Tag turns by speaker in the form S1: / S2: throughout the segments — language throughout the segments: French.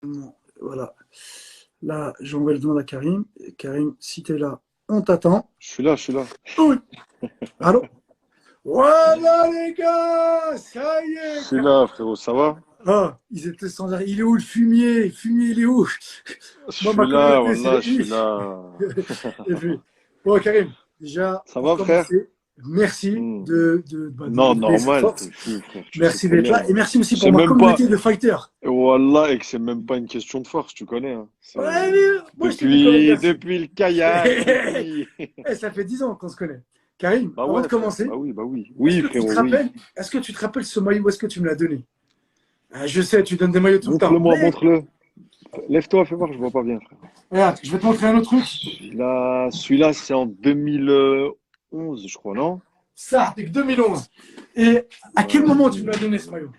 S1: Bon, voilà. Là, j'envoie le demande à Karim. Karim, si tu es là, on t'attend.
S2: Je suis là, je suis là.
S1: Oui. Allô? Voilà les gars! Ça y
S2: Je
S1: est,
S2: suis
S1: Karim.
S2: là, frérot, ça va?
S1: Ah, ils étaient sans arrêt. Il est où le fumier? Le fumier, il est où?
S2: Je
S1: Moi,
S2: suis
S1: ma
S2: là,
S1: communauté, c'est
S2: wallah,
S1: les
S2: je suis
S1: I.
S2: là.
S1: Et puis, bon, Karim, déjà,
S2: Ça
S1: pour
S2: va, frère?
S1: commencer, merci
S2: Hmm.
S1: de me
S2: Non,
S1: donner cette
S2: normal,
S1: force.
S2: t'es fou, frère, tu sais
S1: Merci
S2: très
S1: d'être
S2: bien.
S1: là. Et merci aussi pour
S2: C'est
S1: ma
S2: même pas,
S1: communauté de fighters.
S2: wallah, et que c'est même pas une question de force, tu connais, hein.
S1: Ouais,
S2: C'est
S1: mais moi, je te dis quand même merci.
S2: depuis le kayak, depuis.
S1: Eh, ça fait 10 ans qu'on se connaît. Karim,
S2: Bah
S1: avant de
S2: ouais, frère, bah
S1: commencer,
S2: oui, bah oui.
S1: est-ce
S2: Oui,
S1: que tu te
S2: frérot, oui.
S1: rappelles, est-ce que tu te rappelles ce maillot, où est-ce que tu me l'as donné? Ah, je sais, tu donnes des maillots tout le temps.
S2: Montre-le-moi,
S1: Mais
S2: montre-le. Lève-toi, fais voir, je vois pas bien, frère.
S1: regarde, je vais te montrer un autre truc.
S2: Celui-là, c'est en 2011, je crois, non?
S1: Ça, c'est que 2011. Et à quel
S2: Ouais,
S1: moment tu me l'as
S2: 2011.
S1: donné ce maillot?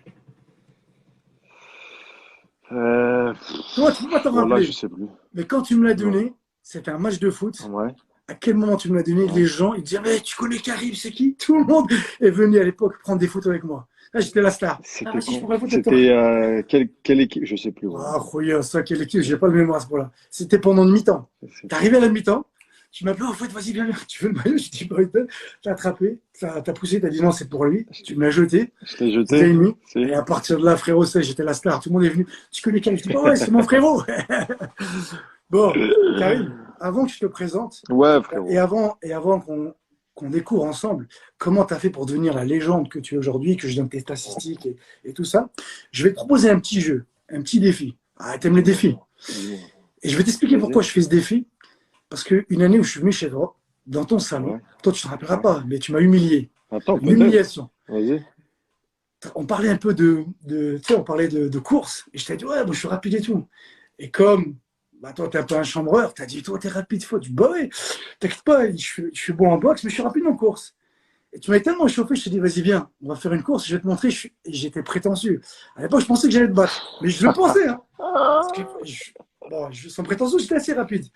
S2: Euh,
S1: Toi, tu peux pas t'en
S2: voilà, je
S1: rappeler.
S2: sais plus.
S1: Mais quand tu me l'as
S2: Non.
S1: donné, c'était un match de foot.
S2: Ouais,
S1: À quel moment tu me l'as donné? Les
S2: ouais.
S1: gens, ils disaient, mais tu connais Karim, c'est qui? Tout le monde est venu à l'époque prendre des photos avec moi. Là, j'étais la star. Ah,
S2: C'était
S1: vas-y, je
S2: quand?
S1: prends une photo avec toi.
S2: C'était quelle équipe? Je sais plus,
S1: Ah,
S2: vraiment.
S1: Khoya, ça, quelle équipe, j'ai pas le mémoire à ce point-là. C'était pendant une mi-temps.
S2: Je sais
S1: T'es
S2: pas.
S1: arrivé à la mi-temps, tu m'appelles, en fait, vas-y, viens, tu veux le maillot? Je dis, bah, t'as attrapé, t'as poussé, t'as dit non, c'est pour lui. Tu me l'as jeté,
S2: Je t'ai
S1: je l'ai
S2: jeté?
S1: mis. Et
S2: Si?
S1: à partir de là, frérot, ça, j'étais la star. Tout le monde est venu. Tu connais Karim? Je dis, bah ouais, c'est mon frérot. Bon, Karim, avant que je te présente,
S2: Ouais,
S1: et
S2: frérot.
S1: avant qu'on découvre ensemble comment tu as fait pour devenir la légende que tu es aujourd'hui, que je donne tes statistiques et tout ça, je vais te proposer un petit jeu, un petit défi. Ah, t'aimes les
S2: Dis-moi,
S1: défis.
S2: dis-moi.
S1: Et je vais t'expliquer pourquoi
S2: Vas-y.
S1: je fais ce défi. Parce qu'une année où je suis venu chez toi, dans ton salon,
S2: Ouais,
S1: toi tu ne te rappelleras
S2: ouais.
S1: pas, mais tu m'as humilié.
S2: Attends,
S1: Une
S2: peut-être.
S1: humiliation.
S2: Vas-y.
S1: On parlait un peu tu sais, on parlait de course. Et je t'ai dit, ouais, moi je suis rapide et tout. Et comme bah, toi, tu es un peu un chambreur, tu as dit, toi, tu es rapide, faut. Du bah ouais, t'inquiète pas, je suis bon en boxe, mais je suis rapide en course. Et tu m'avais tellement chauffé, je t'ai dit, vas-y, viens, on va faire une course, je vais te montrer. Et j'étais prétentieux. À l'époque, je pensais que j'allais te battre. Mais je le pensais, hein. Parce que, bon, sans prétention, j'étais assez rapide.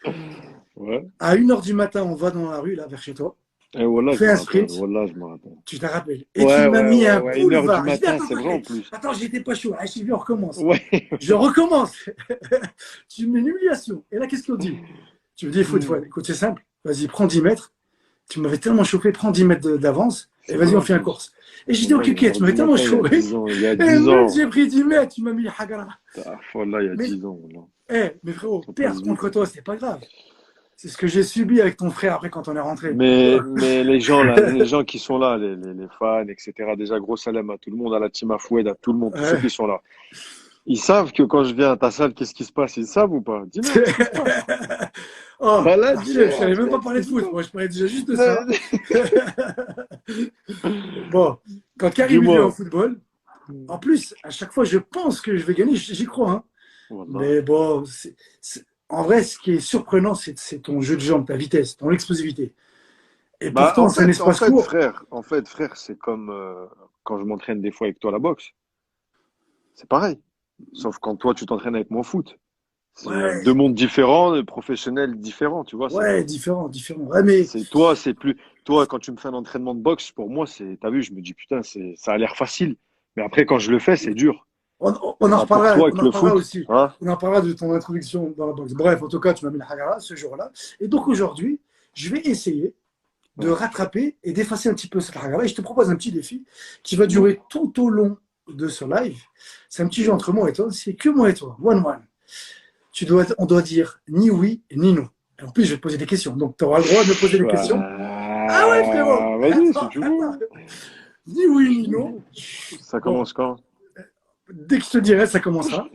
S2: Ouais.
S1: À 1 heure du matin, on va dans la rue, là, vers chez toi.
S2: Et
S1: On
S2: voilà, je
S1: fait
S2: me
S1: un
S2: rappelle.
S1: sprint.
S2: Voilà, je me rappelle.
S1: Tu te rappelles. Et tu
S2: Ouais,
S1: m'as
S2: ouais,
S1: mis
S2: ouais,
S1: un
S2: ouais. 1 heure du
S1: boulevard. Je dis,
S2: matin,
S1: attends,
S2: c'est
S1: attends,
S2: vrai en plus.
S1: attends, j'étais pas chaud. Ah, je dis, on recommence.
S2: Ouais.
S1: Je recommence. Tu me mets une humiliation. Et là, qu'est-ce qu'on dit? Tu me dis, écoute, c'est simple. Vas-y, prends 10 mètres. Tu m'avais tellement chauffé, prends 10 mètres d'avance. Et
S2: C'est
S1: vas-y,
S2: vrai
S1: on
S2: en
S1: fait un
S2: plus.
S1: course. Et j'ai dit,
S2: Voilà,
S1: ok, ok,
S2: 1 heure
S1: tu
S2: du
S1: m'avais tellement
S2: matin, il y a
S1: chauffé.
S2: 10 ans. Il y a
S1: Et
S2: 10
S1: même
S2: ans.
S1: j'ai pris 10 mètres, tu m'as mis Hagara.
S2: Ah, voilà, il y a
S1: Mais,
S2: 10 ans. Voilà.
S1: mais frérot,
S2: Ça passe
S1: perdre
S2: vite.
S1: contre toi, c'est pas grave. C'est ce que j'ai subi avec ton frère après quand on est rentré.
S2: Mais les gens là, les gens qui sont là, les fans, etc. Déjà, gros salam à tout le monde, à la team Afoued, à tout le monde, tous ceux qui sont là. Ils savent que quand je viens à ta salle, qu'est-ce qui se passe? Ils savent ou pas? Dis-leur, qu'est-ce qui se passe?
S1: Oh,
S2: Voilà,
S1: Archel, je
S2: dis-leur,
S1: savais même pas
S2: Ahmed,
S1: parler de foot.
S2: dis-moi.
S1: Moi, je parlais déjà juste de ça. Bon, quand Karim il vient au
S2: Dis-moi.
S1: football, en plus, à chaque fois, je pense que je vais gagner, j'y crois. Hein.
S2: Voilà.
S1: Mais bon, en vrai, ce qui est surprenant, c'est ton jeu de jambes, ta vitesse, ton explosivité. Et
S2: Bah,
S1: pourtant, c'est un espace court.
S2: frère, c'est comme quand je m'entraîne des fois avec toi à la boxe. C'est pareil. Sauf quand toi, tu t'entraînes avec moi au foot. C'est deux
S1: Ouais,
S2: mondes différents, professionnels différents, tu vois.
S1: ouais, différent, différent. Ouais, mais
S2: C'est plus, toi, quand tu me fais un entraînement de boxe, pour moi, t'as vu, je me dis, putain, ça a l'air facile. Mais après, quand je le fais, c'est dur.
S1: on en
S2: Bah, pour
S1: reparlera,
S2: toi,
S1: on
S2: avec
S1: en
S2: le
S1: reparlera
S2: foot,
S1: aussi.
S2: hein?
S1: On en parlera de ton introduction dans la boxe. Bref, en tout cas, tu m'as mis le Hagara ce jour-là. Et donc aujourd'hui, je vais essayer de
S2: Ouais.
S1: rattraper et d'effacer un petit peu cette Hagara. Et je te propose un petit défi qui va
S2: Dis-moi,
S1: durer tout au long de ce live. C'est un petit jeu
S2: dis-moi.
S1: entre moi et toi. C'est que moi et toi. One-one. On doit dire ni oui ni non. Et en plus, je vais te poser des questions. Donc, tu auras le droit de me poser des questions. Ah ouais, frérot.
S2: Vas-y, si
S1: Attends,
S2: tu
S1: attends.
S2: veux.
S1: Ni oui
S2: Si
S1: ni
S2: tu
S1: non.
S2: veux. Ça
S1: Bon,
S2: commence quand?
S1: dès que je te dirai, ça commencera.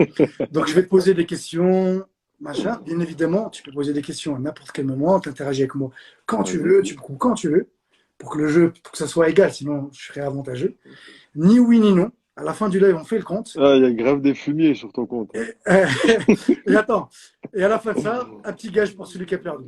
S1: Donc, je vais te poser des questions, machin. Bien évidemment, tu peux poser des questions à n'importe quel moment. Tu interagis avec moi quand tu
S2: Vas-y.
S1: veux, tu me coupes quand tu veux, pour que le jeu, pour que ça soit égal, sinon je serais avantageux. Ni oui ni non. À la fin du live, on fait le compte.
S2: Ah, il y a grave des fumiers sur ton compte, hein.
S1: Et, et attends. Et à la fin de ça, un petit gage pour celui qui a perdu.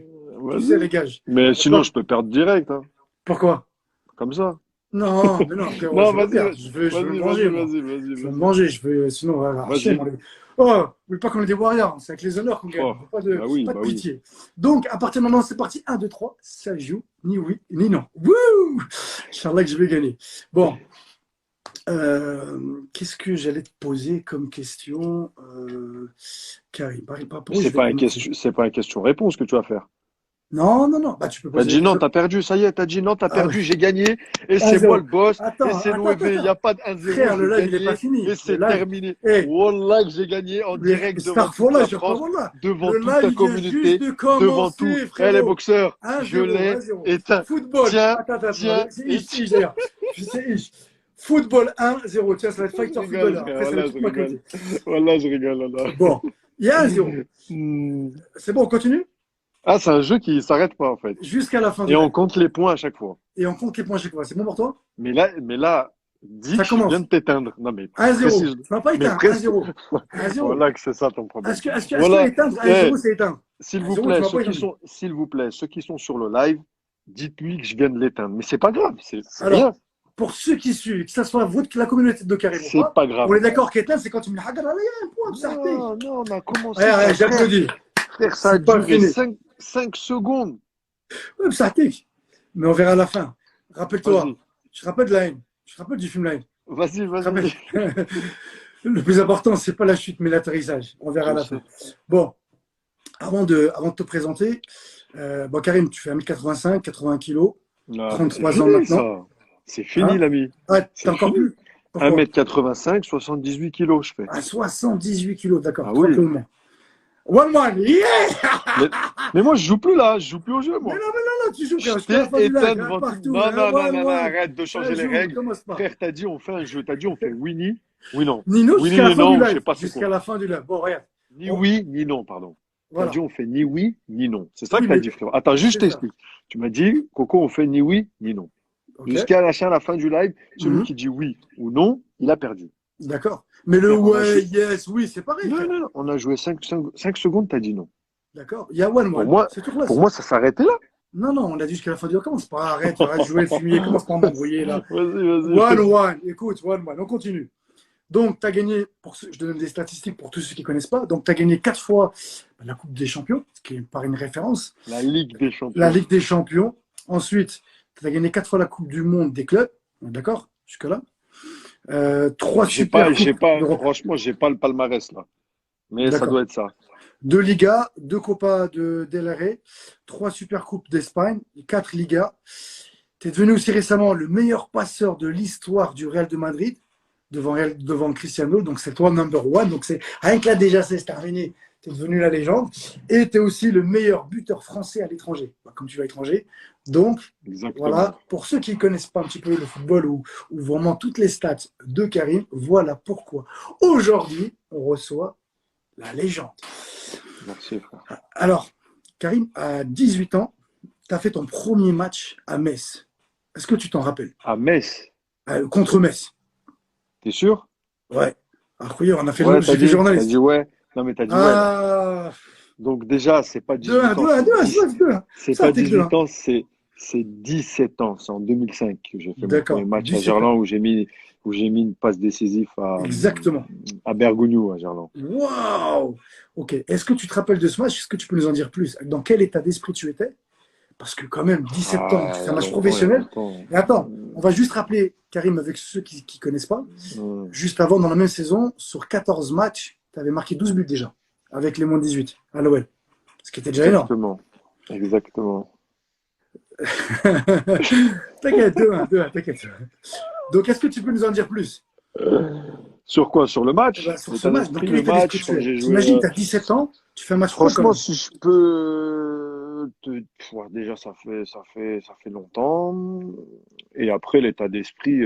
S1: Tu sais,
S2: Vas-y.
S1: les gages.
S2: Mais
S1: On va
S2: sinon,
S1: pas...
S2: je peux perdre direct, hein.
S1: Pourquoi?
S2: Comme ça.
S1: Non, mais non, frérot,
S2: Non,
S1: je veux pas
S2: vas-y,
S1: perdre. Je veux me
S2: vas-y,
S1: venger,
S2: vas-y,
S1: moi.
S2: vas-y, vas-y,
S1: Je veux me
S2: vas-y.
S1: venger. Je veux, sinon, on va arracher.
S2: Vas-y.
S1: Oh, n'oublie pas qu'on est des warriors. C'est avec les honneurs qu'on gagne.
S2: Oh,
S1: Pas de,
S2: bah oui,
S1: pas de
S2: bah oui.
S1: pitié. Donc, à partir de maintenant, c'est parti. Un, 2, 3. Ça joue. Ni oui, ni non. Wouh! Inch'Allah que je vais gagner. Bon, Qu'est-ce que j'allais te poser comme question, Karim? Par rapport où je
S2: C'est
S1: vais
S2: pas un
S1: commencer.
S2: question, c'est pas une question-réponse que tu vas faire.
S1: Non, non, non. Bah, tu peux
S2: T'as
S1: poser des
S2: dit non,
S1: questions.
S2: t'as perdu, ça y est, t'as dit non, t'as
S1: Ah ouais,
S2: perdu, j'ai gagné, et c'est moi
S1: 1-0.
S2: le boss, et
S1: Attends,
S2: c'est
S1: attends, attends,
S2: l'OEV. Il n'y
S1: attends.
S2: a pas de 1-0,
S1: Frère, le
S2: j'ai
S1: live, il n'est pas
S2: gagné, et
S1: fini. Le
S2: c'est
S1: live.
S2: terminé.
S1: Eh,
S2: Wallah que j'ai gagné en direct devant toute
S1: Starfall,
S2: la
S1: je crois,
S2: France,
S1: voilà.
S2: devant
S1: Le
S2: toute ta
S1: live, il vient juste
S2: communauté,
S1: de
S2: devant tout.
S1: commencer,
S2: Eh les
S1: frérot.
S2: boxeurs, je
S1: 1-0,
S2: l'ai
S1: 1-0.
S2: éteint.
S1: Football.
S2: Tiens,
S1: Attends, attends, attends.
S2: tiens,
S1: C'est
S2: et
S1: ish, c'est
S2: tiens.
S1: ish, d'ailleurs. C'est ish. Football 1-0. Tiens, ça va être
S2: Je
S1: fighter
S2: rigole,
S1: footballeur.
S2: frère,
S1: Après, ça va
S2: voilà,
S1: être
S2: je
S1: toute ma
S2: rigole.
S1: qualité.
S2: Voilà, je rigole, là.
S1: Bon, il y a 1-0. C'est bon, on continue
S2: Ah, c'est un jeu qui s'arrête pas, en fait.
S1: jusqu'à la fin
S2: Et
S1: du
S2: on
S1: live.
S2: compte les points à chaque fois.
S1: Et on compte les points chaque fois. C'est bon pour toi?
S2: Mais là, dis
S1: Ça
S2: que je viens
S1: commence.
S2: de t'éteindre. Non, mais
S1: 1-0.
S2: précise.
S1: Tu m'as pas
S2: Mais
S1: éteint.
S2: presque.
S1: 1-0. 1-0.
S2: Voilà que c'est ça ton problème.
S1: Est-ce que
S2: Voilà.
S1: éteindre
S2: Eh,
S1: 1-0, c'est éteindre?
S2: s'il vous
S1: 1-0, tu
S2: plaît,
S1: m'as pas éteint.
S2: s'il vous plaît, ceux qui sont sur le live, dites-lui que je viens de l'éteindre. Mais c'est pas grave, c'est
S1: Alors,
S2: rien.
S1: pour ceux qui suivent, que ce soit la communauté de Karim ou
S2: C'est
S1: pas,
S2: pas
S1: on
S2: grave.
S1: est d'accord qu'éteindre, c'est quand tu me dis Hagar, allez, un point, tu arrêtes.
S2: Non, non, on a commencé
S1: Ouais,
S2: ça,
S1: ouais,
S2: frère.
S1: j'applaudis.
S2: Frère, ça a
S1: C'est pas
S2: duré
S1: fini.
S2: 5 secondes.
S1: Ouais, ça arrête. Mais on verra à la fin. Rappelle-toi,
S2: Vas-y,
S1: je te rappelle de la haine. Je te rappelle du film La haine.
S2: vas-y,
S1: Je te rappelle.
S2: vas-y.
S1: Le plus important, c'est pas la chute, mais l'atterrissage. On verra à
S2: Je
S1: la
S2: sais.
S1: fin. Bon, avant de te présenter, bon, Karim, tu fais 1m85, 80 kilos,
S2: Non, mais c'est
S1: 33 ans
S2: fini,
S1: maintenant.
S2: ça. C'est fini,
S1: Hein?
S2: l'ami.
S1: Ah, t'es
S2: C'est
S1: encore
S2: fini.
S1: plus? Pourquoi?
S2: 1m85, 78 kilos, je fais.
S1: À 78 kilos, d'accord,
S2: Ah
S1: 3
S2: oui.
S1: kilos de moins. One one, yeah!
S2: Mais, mais moi, je joue plus là. Je joue plus au jeu,
S1: Mais
S2: moi.
S1: non, mais non, non, tu joues,
S2: Je
S1: frère, jusqu'à la fin
S2: t'ai
S1: du live,
S2: éteint
S1: hein,
S2: devant tout.
S1: partout,
S2: Non,
S1: hein,
S2: non, non,
S1: one
S2: non, non.
S1: one.
S2: Arrête de
S1: Ça
S2: changer les
S1: joue,
S2: règles.
S1: commence pas.
S2: Frère, t'as dit, on fait un jeu. T'as dit, on fait oui, ni. Oui, non.
S1: Nino,
S2: Oui,
S1: jusqu'à la
S2: ni
S1: fin du
S2: non, ou je sais
S1: live.
S2: pas c'est
S1: Jusqu'à
S2: quoi.
S1: la fin du live. Bon, regarde.
S2: Ni
S1: On-
S2: oui, ni non, pardon. T'as dit,
S1: Voilà.
S2: on fait ni oui, ni non. C'est ça
S1: Oui,
S2: que t'as
S1: mais
S2: dit, frère. Attends, juste
S1: c'est
S2: je
S1: ça.
S2: t'explique. Tu m'as dit, Coco, on fait ni oui, ni non.
S1: OK?
S2: Jusqu'à la fin du live, celui
S1: Mhm.
S2: qui dit oui ou non, il a perdu.
S1: D'accord. Mais le
S2: Frère, on a
S1: ouais,
S2: joué.
S1: yes, oui, c'est pareil,
S2: Non,
S1: frère.
S2: non, non. On a joué 5 secondes, t'as dit non.
S1: D'accord. Il y a one
S2: Pour
S1: one.
S2: moi,
S1: C'est tout
S2: pour
S1: classe.
S2: moi, ça s'arrêtait là.
S1: Non, non, on a dit jusqu'à la fin du live. Commence pas, arrête de jouer le fumier, commence pas à m'embrouiller là.
S2: Vas-y,
S1: One
S2: vas-y.
S1: one. Écoute, one one. On continue. Donc, tu as gagné, je te donne des statistiques pour tous ceux qui ne connaissent pas. Donc, tu as gagné 4 fois la Coupe des Champions, ce qui est par une référence.
S2: La Ligue des
S1: La
S2: Champions.
S1: Ligue des Champions. Ensuite, tu as gagné 4 fois la Coupe du Monde des clubs. D'accord? Jusque-là. 3 super
S2: J'ai
S1: Coupes
S2: pas,
S1: d'Europe.
S2: franchement, j'ai pas le palmarès là. Mais ça
S1: D'accord.
S2: doit être ça.
S1: 2 Ligas, 2 Copa del Rey, 3 Super Coupes d'Espagne, 4 Ligas. Tu es devenu aussi récemment le meilleur passeur de l'histoire du Real de Madrid devant Cristiano. Donc, c'est toi number one. Donc, c'est rien que là, déjà, c'est terminé. Tu es devenu la légende. Et tu es aussi le meilleur buteur français à l'étranger. Bah, comme tu vas à l'étranger. Donc,
S2: Exactement.
S1: voilà. Pour ceux qui ne connaissent pas un petit peu le football ou vraiment toutes les stats de Karim, voilà pourquoi aujourd'hui, on reçoit la légende.
S2: Merci, frère.
S1: Alors, Karim, à 18 ans, tu as fait ton premier match à Metz. Est-ce que tu t'en rappelles?
S2: À Metz,
S1: Contre Metz.
S2: t'es sûr?
S1: Ouais. Incroyable, on a fait
S2: Ouais,
S1: j'étais
S2: t'as dit
S1: journaliste.
S2: ouais. Non, mais t'as dit ouais là.
S1: Ah,
S2: Donc déjà, c'est pas
S1: 2-1,
S2: 18 ans,
S1: 2-1, 2-1, 2-1.
S2: c'est
S1: Ça,
S2: pas
S1: t'es que 2-1.
S2: 18 ans, c'est 17 ans. C'est en 2005 que j'ai fait mon premier
S1: D'accord,
S2: match à
S1: 17 ans.
S2: Gerland où j'ai mis une passe décisive
S1: Exactement.
S2: à Bergogneau à Gerland.
S1: Waouh! Ok. Est-ce que tu te rappelles de ce match? Est-ce que tu peux nous en dire plus? Dans quel état d'esprit tu étais? Parce que quand même, 17 ans,
S2: Ah,
S1: tu
S2: il
S1: fais
S2: y
S1: un
S2: a
S1: match
S2: longtemps, il y a
S1: professionnel.
S2: longtemps.
S1: Et attends, on va juste rappeler, Karim, avec ceux qui ne connaissent pas, juste avant, dans la même saison, sur 14 matchs, tu avais marqué 12 buts déjà, avec les moins de 18 à l'OL. Ce qui était déjà énorme.
S2: Exactement.
S1: T'inquiète, 2-1, t'inquiète. Donc, est-ce que tu peux nous en dire plus?
S2: Sur quoi? Sur le
S1: Eh
S2: match?
S1: ben, sur ce
S2: L'état
S1: match, dans
S2: d'esprit,
S1: quel
S2: le
S1: état d'esprit
S2: match,
S1: tu
S2: quand
S1: es?
S2: j'ai joué.
S1: T'imagines, tu as 17 ans, tu fais un match pro quand
S2: Franchement,
S1: même.
S2: si je peux déjà ça fait longtemps. Et après, l'état d'esprit,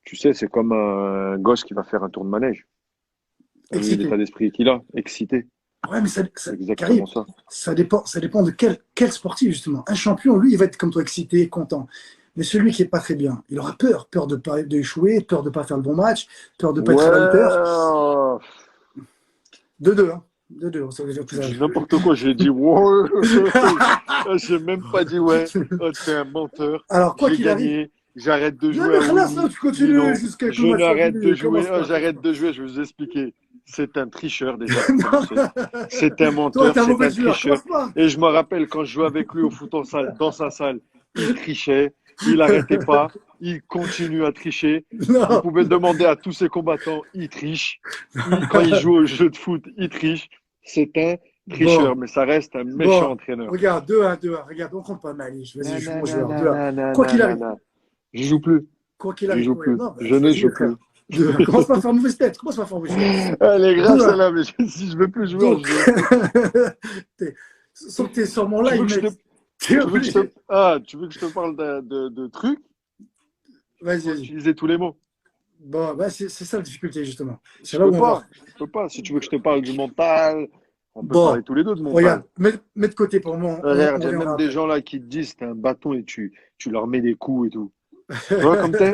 S2: tu sais, c'est comme un gosse qui va faire un tour de manège. T'as vu
S1: Excité.
S2: l'état d'esprit qu'il a? Excité.
S1: Ouais, mais
S2: C'est
S1: Karim,
S2: exactement ça.
S1: ça dépend de quel sportif, justement. Un champion, lui, il va être comme toi, excité, content. Mais celui qui est pas très bien, il aura peur de pas d'échouer, peur de pas faire le bon match, peur de pas être à la hauteur.
S2: Ouais,
S1: 2-2, hein. 2-2, on s'est déjà
S2: tu
S1: plus à
S2: dis n'importe quoi. J'ai dit ouais. J'ai même pas dit ouais. Oh, t'es un menteur.
S1: Alors, quoi
S2: J'ai
S1: qu'il arrive,
S2: gagné. J'arrête de
S1: non,
S2: jouer
S1: mais
S2: à
S1: khalas, là,
S2: Winnie.
S1: tu
S2: Dis
S1: continues
S2: non.
S1: jusqu'à que le
S2: Je
S1: match soit
S2: n'arrête de
S1: fini.
S2: jouer.
S1: Commence
S2: Oh,
S1: pas, commence
S2: j'arrête
S1: pas.
S2: de jouer. Je vais vous expliquer. C'est un tricheur déjà pour
S1: Non.
S2: commencer. C'est un
S1: Toi,
S2: menteur.
S1: t'es un
S2: C'est
S1: mauvais
S2: un
S1: joueur,
S2: tricheur.
S1: commence pas.
S2: Et je me rappelle quand je jouais avec lui au foot en salle, dans sa salle, il trichait. il n'arrêtait pas, il continue à tricher. Vous
S1: Non,
S2: pouvez demander à tous ces combattants, ils trichent. Quand ils jouent au jeu de foot, ils trichent. C'est un tricheur,
S1: bon,
S2: mais ça reste un méchant
S1: bon.
S2: entraîneur.
S1: Regarde, 2-1, 2-1. Regarde, on compte pas Malich. Vas-y,
S2: Non,
S1: je suis
S2: non,
S1: mon
S2: non,
S1: joueur.
S2: non,
S1: 2-1.
S2: non, non,
S1: Quoi
S2: non,
S1: qu'il
S2: non,
S1: arrive.
S2: non. Je joue plus.
S1: Quoi qu'il
S2: Je
S1: arrive.
S2: joue
S1: Ouais,
S2: plus.
S1: non, bah,
S2: Je ne
S1: vas-y,
S2: joue
S1: frère.
S2: plus.
S1: 2-1. Commence pas à faire mauvaise tête. Commence pas à faire mauvaise tête.
S2: Elle est grave
S1: 2-1.
S2: celle-là, mais si je veux plus jouer, je
S1: Donc,
S2: joue au foot.
S1: sans que tu es sur mon
S2: Tu
S1: live,
S2: veux que je te,
S1: mec. Tu es
S2: tu veux que je te,
S1: obligé.
S2: tu veux que je te parle de trucs?
S1: Vas-y,
S2: Faut
S1: vas-y.
S2: utiliser tous les mots.
S1: Bon, bah, c'est ça la difficulté, justement. C'est
S2: Je
S1: là
S2: peux
S1: où on va.
S2: pas. Je peux pas. Si tu veux que je te parle du mental, on peut
S1: Bon,
S2: parler tous les deux de mental.
S1: regarde, mets de côté pour moi,
S2: Regarde,
S1: on
S2: il y a
S1: reviendra
S2: même des
S1: après.
S2: gens là qui te disent t'es un bâton et tu leur mets des coups et tout. Tu vois comme t'es?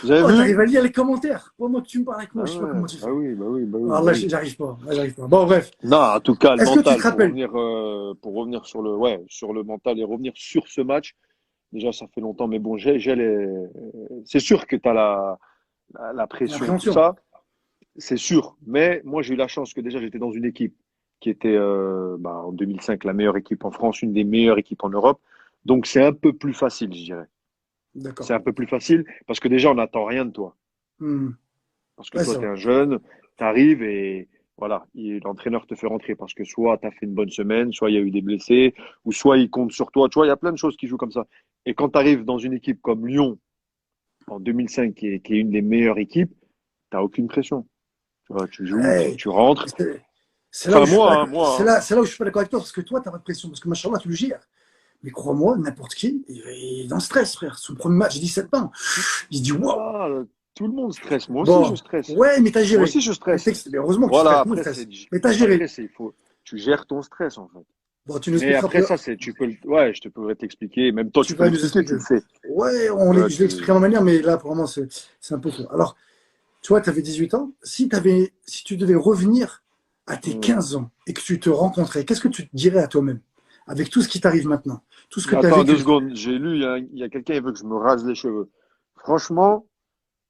S2: Vous avez
S1: Oh,
S2: vu?
S1: t'arrives à lire les commentaires. Pendant que tu me parles avec moi,
S2: Ah
S1: je sais pas
S2: ouais,
S1: comment tu
S2: bah
S1: fais.
S2: oui, bah oui, bah oui,
S1: Alors
S2: bah
S1: là,
S2: oui.
S1: j'arrive pas. Là, j'arrive pas. Bon, bref.
S2: Non, en tout cas, le
S1: Est-ce que tu te
S2: mental,
S1: rappelles?
S2: pour revenir sur le, ouais, sur le mental et revenir sur ce match. Déjà, ça fait longtemps, mais bon, c'est sûr que tu as la pression, tout
S1: L'appréhension.
S2: ça, c'est sûr. Mais moi, j'ai eu la chance que déjà, j'étais dans une équipe qui était, en 2005, la meilleure équipe en France, une des meilleures équipes en Europe. Donc, c'est un peu plus facile, je dirais.
S1: D'accord.
S2: C'est un peu plus facile parce que déjà, on n'attend rien de toi.
S1: Hmm.
S2: Parce que
S1: Ouais,
S2: toi,
S1: c'est
S2: tu es
S1: vrai.
S2: un jeune, tu arrives et voilà, l'entraîneur te fait rentrer parce que soit tu as fait une bonne semaine, soit il y a eu des blessés, ou soit il compte sur toi. Tu vois, il y a plein de choses qui jouent comme ça. Et quand tu arrives dans une équipe comme Lyon en 2005, qui est une des meilleures équipes, tu n'as aucune pression. Tu vois, tu joues,
S1: Hey,
S2: tu rentres.
S1: c'est là où
S2: Enfin,
S1: je suis pas d'accord.
S2: moi, hein.
S1: C'est là où je suis pas d'accord avec toi parce que toi, t'as pas de pression. Parce que machallah, tu le gères. Mais crois-moi, n'importe qui, il est dans le stress, frère. Son premier match, j'ai 17 ans. Il se dit waouh.
S2: Ah, tout le monde stresse. Moi aussi, je
S1: Bon,
S2: stresse.
S1: ouais, mais t'as
S2: Moi
S1: géré.
S2: aussi, je stresse.
S1: Mais heureusement que tu
S2: Voilà,
S1: stresses. Tout le monde
S2: après,
S1: stresse. Mais t'as géré.
S2: il faut, tu gères ton stress, en fait.
S1: Bon, tu nous
S2: Mais
S1: expliqueras
S2: après
S1: après.
S2: ça, ouais, je te pourrais t'expliquer. Même toi,
S1: Tu
S2: tu peux
S1: vas nous
S2: l'expliquer, tu
S1: expliquer.
S2: le fais.
S1: Ouais,
S2: Tu vois,
S1: je l'ai expliqué à ma manière, mais là, vraiment, c'est un peu faux. Alors, tu vois, tu avais 18 ans. Si tu devais revenir à tes
S2: Hmm.
S1: 15 ans et que tu te rencontrais, qu'est-ce que tu te dirais à toi-même avec tout ce qui t'arrive maintenant, tout ce que tu as
S2: Attends, deux
S1: vécu?
S2: secondes. J'ai lu, il y a quelqu'un qui veut que je me rase les cheveux. Franchement,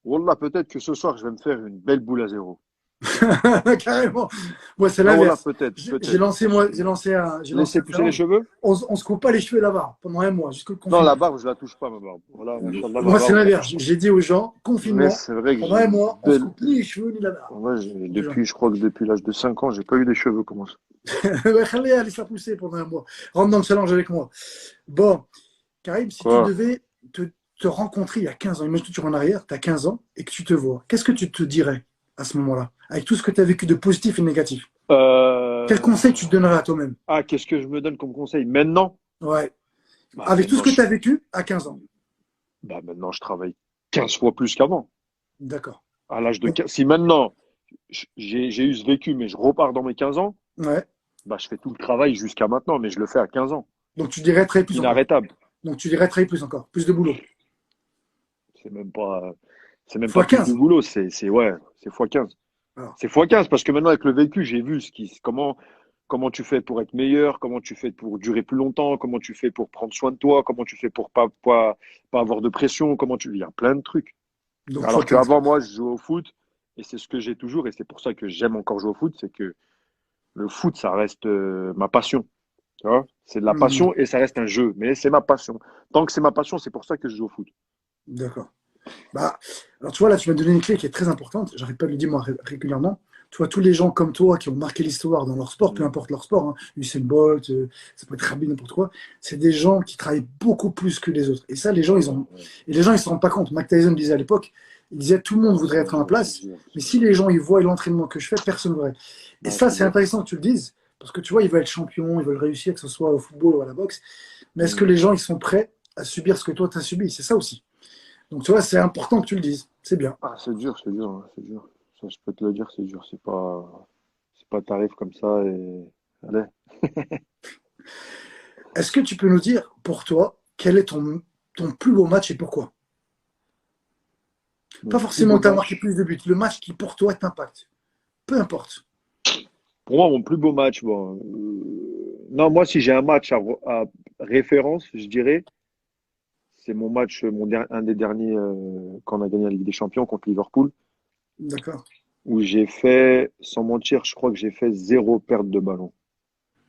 S2: Wallah, peut-être que ce soir, je vais me faire une belle boule à zéro.
S1: Carrément. Moi, c'est
S2: Ah, Wallah,
S1: l'inverse.
S2: peut-être,
S1: J'ai
S2: peut-être.
S1: lancé, moi, j'ai lancé
S2: Laisser
S1: un
S2: pousser les
S1: challenge.
S2: cheveux?
S1: On se coupe pas les cheveux là-bas pendant un mois, jusqu'au
S2: Non, la
S1: confinement.
S2: barbe, je la touche pas, ma barbe. Voilà, machallah, ma
S1: Moi, c'est
S2: barbe, je la
S1: l'inverse.
S2: touche pas.
S1: J'ai dit aux gens,
S2: Mais
S1: confinement,
S2: c'est vrai que
S1: pendant
S2: j'ai
S1: un
S2: une
S1: mois, on se
S2: belle.
S1: coupe ni les cheveux ni la barbe.
S2: Ouais,
S1: Je te jure.
S2: je crois que depuis l'âge de 5 ans, j'ai pas eu des cheveux comme ça.
S1: Ouais, Khaled, laisse ça pousser pendant un mois. Rentre dans le challenge avec moi. Bon, Karim, si tu
S2: Quoi?
S1: devais te rencontrer il y a 15 ans, imagine que tu rentres en arrière, tu as 15 ans et que tu te vois, qu'est-ce que tu te dirais à ce moment-là, avec tout ce que tu as vécu de positif et de négatif? Quel
S2: Euh...
S1: conseil tu te donnerais à toi-même?
S2: Ah, qu'est-ce que je me donne comme conseil? Maintenant?
S1: Ouais.
S2: Bah,
S1: Avec tout ce
S2: maintenant,
S1: que tu as vécu à 15 ans.
S2: maintenant, je travaille 15 fois plus qu'avant.
S1: D'accord.
S2: À l'âge de
S1: Donc,
S2: 15. Si maintenant, j'ai eu ce vécu, mais je repars dans mes 15 ans,
S1: ouais.
S2: bah, je fais tout le travail jusqu'à maintenant, mais je le fais à 15 ans.
S1: Donc tu dirais travailler plus encore.
S2: Inarrêtable.
S1: Donc tu dirais travailler plus encore, plus de boulot.
S2: C'est même pas, c'est même pas
S1: Fois
S2: plus de
S1: 15.
S2: boulot, ouais, c'est fois 15.
S1: Alors,
S2: C'est fois 15 parce que maintenant, avec le vécu, j'ai vu comment tu fais pour être meilleur, comment tu fais pour durer plus longtemps, comment tu fais pour prendre soin de toi, comment tu fais pour pas avoir de pression, il y a plein de trucs.
S1: donc fois
S2: Alors
S1: 15.
S2: qu'avant, moi, je jouais au foot et c'est ce que j'ai toujours et c'est pour ça que j'aime encore jouer au foot, c'est que le foot, ça reste ma passion. Tu vois, c'est de la
S1: Hmm,
S2: passion et ça reste un jeu, mais c'est ma passion. Tant que c'est ma passion, c'est pour ça que je joue au foot.
S1: d'accord. Bah, alors tu vois, là, tu m'as donné une clé qui est très importante. J'arrête pas de le dire moi régulièrement. Tu vois, tous les gens comme toi qui ont marqué l'histoire dans leur sport, peu
S2: Mm.
S1: importe leur sport, hein, Usain Bolt, ça peut être Rabbi, n'importe quoi, c'est des gens qui travaillent beaucoup plus que les autres. Et ça, les gens,
S2: Ouais, ouais.
S1: et les gens, ils se rendent pas compte. Mike Tyson disait à l'époque, il disait tout le monde
S2: Ah,
S1: voudrait être à ma place, mais
S2: c'est
S1: si
S2: dur.
S1: les gens ils voient l'entraînement que je fais, personne ne voudrait. Et
S2: Ah,
S1: ça,
S2: c'est
S1: c'est
S2: dur.
S1: intéressant que tu le dises, parce que tu vois, ils veulent être champions, ils veulent réussir, que ce soit au football ou à la boxe. Mais est-ce que
S2: Mm.
S1: les gens, ils sont prêts à subir ce que toi, tu as subi? C'est ça aussi. Donc, tu vois, c'est important que tu le dises. C'est bien.
S2: Ah, c'est dur, hein, c'est dur. Ça, je peux te le dire, c'est dur. C'est pas tarif comme ça et allez.
S1: Est-ce que tu peux nous dire, pour toi, quel est ton plus beau match et pourquoi?
S2: Mon
S1: Pas
S2: plus
S1: forcément
S2: beau
S1: que tu as marqué
S2: match.
S1: plus de buts, le match qui, pour toi, t'impacte. Peu importe.
S2: Pour moi, mon plus beau match, bon, non, moi, si j'ai un match à référence, je dirais, c'est mon match, un des derniers quand on a gagné la Ligue des Champions contre Liverpool,
S1: D'accord.
S2: où j'ai fait, sans mentir, je crois que j'ai fait zéro perte de ballon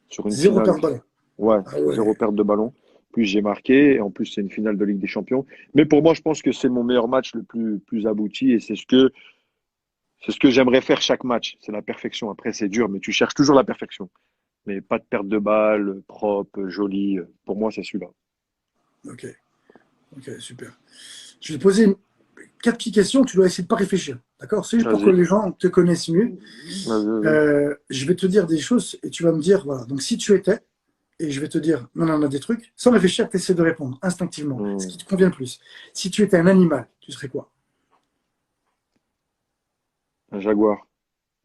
S2: sur une
S1: Zéro
S2: finale.
S1: perte de ballon.
S2: Ouais,
S1: Ah
S2: zéro
S1: ouais.
S2: perte de ballon. plus j'ai marqué. Et en plus, c'est une finale de Ligue des Champions. Mais pour moi, je pense que c'est mon meilleur match le plus abouti et c'est ce que j'aimerais faire chaque match. C'est la perfection. Après, c'est dur, mais tu cherches toujours la perfection. Mais pas de perte de balle, propre, joli. Pour moi, c'est celui-là.
S1: Ok, ok, super. Je vais te poser 4 petites questions, tu dois essayer de pas réfléchir. D'accord? C'est juste pour que
S2: Vas-y,
S1: les gens te connaissent mieux.
S2: vas-y, vas-y.
S1: Je vais te dire des choses et tu vas me dire, voilà, donc si tu étais, et je vais te dire, non, non, on a des trucs, sans réfléchir, tu essaies de répondre instinctivement, ce
S2: Hmm.
S1: qui te convient le plus. Si tu étais un animal, tu serais quoi?
S2: Un jaguar.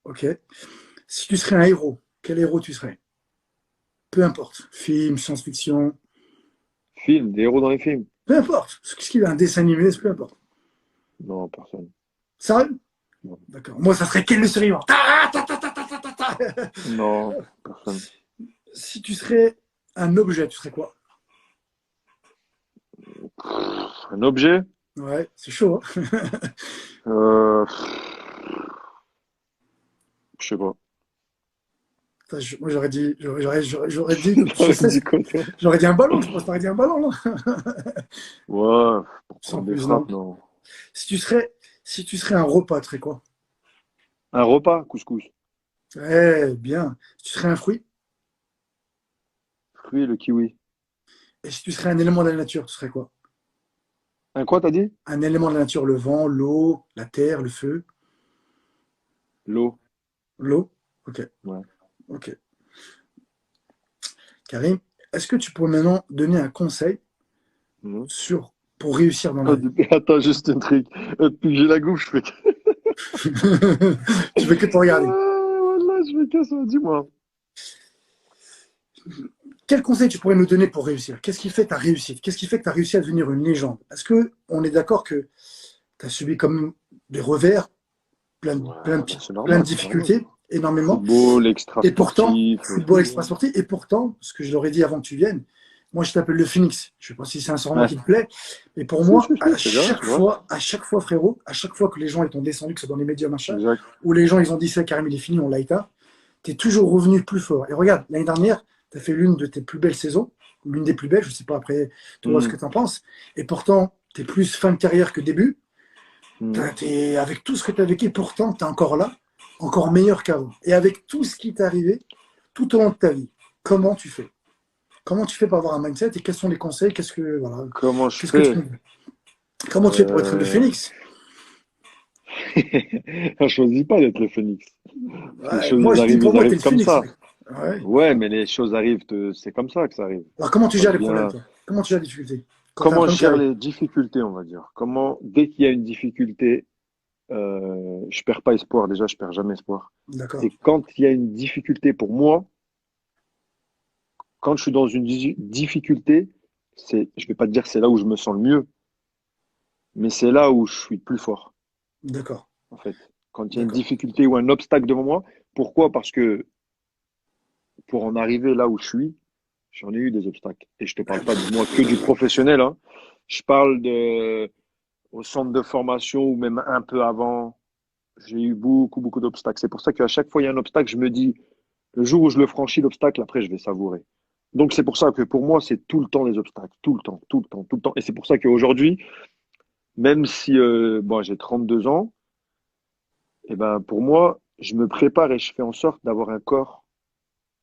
S1: Ok. Si tu serais un héros, quel héros tu serais? Peu importe. Film, science-fiction,
S2: Film, des héros dans les films.
S1: peu importe. Ce qu'il a un dessin animé, peu importe.
S2: Non, personne.
S1: Sérieux?
S2: Non,
S1: D'accord. Moi, ça serait Ken le survivant. Ta, ta, ta, ta, ta, ta, ta, ta.
S2: non, personne.
S1: Si tu serais un objet, tu serais quoi?
S2: Un objet?
S1: Ouais, c'est chaud, hein.
S2: Euh, je sais pas.
S1: Putain, moi, j'aurais dit, je
S2: T'aurais
S1: sais,
S2: dit quoi, toi?
S1: j'aurais dit un ballon, je pense que t'aurais dit un ballon, là.
S2: Ouais, pour
S1: Sans
S2: prendre des
S1: plus, non.
S2: frappes, non.
S1: Si tu serais, si tu serais un repas, tu serais quoi?
S2: Un repas, couscous.
S1: Eh, bien. Si tu serais un fruit,
S2: Fruit, le kiwi.
S1: et si tu serais un élément de la nature, tu serais quoi?
S2: Un quoi, t'as dit?
S1: Un élément de la nature, le vent, l'eau, la terre, le feu,
S2: L'eau.
S1: l'eau. Ok,
S2: Ouais.
S1: ok. Karim, est-ce que tu pourrais maintenant donner un conseil
S2: Mhm.
S1: pour réussir dans la
S2: Oh,
S1: vie?
S2: attends, juste un truc. Depuis que j'ai la goutte, je fais que...
S1: Tu veux que te
S2: Ah,
S1: regarder.
S2: voilà, je fais que ça, dis-moi.
S1: Quel conseil tu pourrais nous donner pour réussir? Qu'est-ce qui fait ta réussite? Qu'est-ce qui fait que tu as réussi à devenir une légende? Est-ce que on est d'accord que tu as subi comme des revers,
S2: Ouais, bah, c'est
S1: plein de
S2: normal, c'est normal.
S1: difficultés, énormément,
S2: Football,
S1: et pourtant,
S2: extra-sportif,
S1: football
S2: tout.
S1: extra sportif, et pourtant, ce que je leur ai dit avant que tu viennes, moi je t'appelle le Phoenix. Je ne sais pas si c'est un surnom
S2: Ouais.
S1: qui te plaît, mais pour
S2: Si,
S1: moi,
S2: si, si, c'est bien, c'est vrai.
S1: à chaque fois, frérot, à chaque fois que les gens ils t'ont descendu, que ce soit dans les médias, machin,
S2: Exact.
S1: où les gens ils ont dit ça, Karim il est fini, on l'a éteint, tu es toujours revenu plus fort. Et regarde, l'année dernière, tu as fait l'une de tes plus belles saisons, l'une des plus belles, je ne sais pas après toi ce que
S2: Hmm,
S1: tu en penses, et pourtant, tu es plus fin de carrière que début.
S2: hmm.
S1: Avec tout ce que tu as vécu, pourtant, tu es encore là, encore meilleur qu'avant. Et avec tout ce qui t'est arrivé tout au long de ta vie, comment tu fais? Comment tu fais pour avoir un mindset et quels sont les conseils? Voilà,
S2: Comment je
S1: qu'est-ce que tu
S2: fais?
S1: peux Comment tu fais pour être le
S2: Euh...
S1: phénix?
S2: On choisit pas d'être le phénix. Les
S1: Ouais,
S2: choses,
S1: moi, je dis pour
S2: ils
S1: moi, tu es
S2: arrivent
S1: le
S2: comme
S1: phénix,
S2: ça.
S1: mec. Ouais.
S2: Ouais, mais les choses arrivent, c'est comme ça que ça arrive.
S1: Alors, comment tu
S2: Quand
S1: gères
S2: tu
S1: les problèmes,
S2: viens,
S1: toi? Comment tu gères les difficultés? Quand tu as un
S2: comment je
S1: problème qui
S2: gère
S1: arrive.
S2: les difficultés, on va dire. Comment, dès qu'il y a une difficulté, je perds pas espoir. Déjà, je perds jamais espoir.
S1: D'accord.
S2: Et quand il y a une difficulté pour moi, quand je suis dans une difficulté, je vais pas te dire c'est là où je me sens le mieux, mais c'est là où je suis le plus fort,
S1: D'accord.
S2: en fait. Quand il y a une
S1: D'accord.
S2: difficulté ou un obstacle devant moi, pourquoi? Parce que pour en arriver là où je suis, j'en ai eu des obstacles. Et je te parle pas de moi que du professionnel, hein. Je parle au centre de formation ou même un peu avant. J'ai eu beaucoup, beaucoup d'obstacles. C'est pour ça qu'à chaque fois il y a un obstacle, je me dis, le jour où je le franchis, l'obstacle, après, je vais savourer. Donc, c'est pour ça que pour moi, c'est tout le temps des obstacles. Tout le temps, tout le temps, tout le temps. Et c'est pour ça qu'aujourd'hui, même si bon, j'ai 32 ans, et ben, pour moi, je me prépare et je fais en sorte d'avoir un corps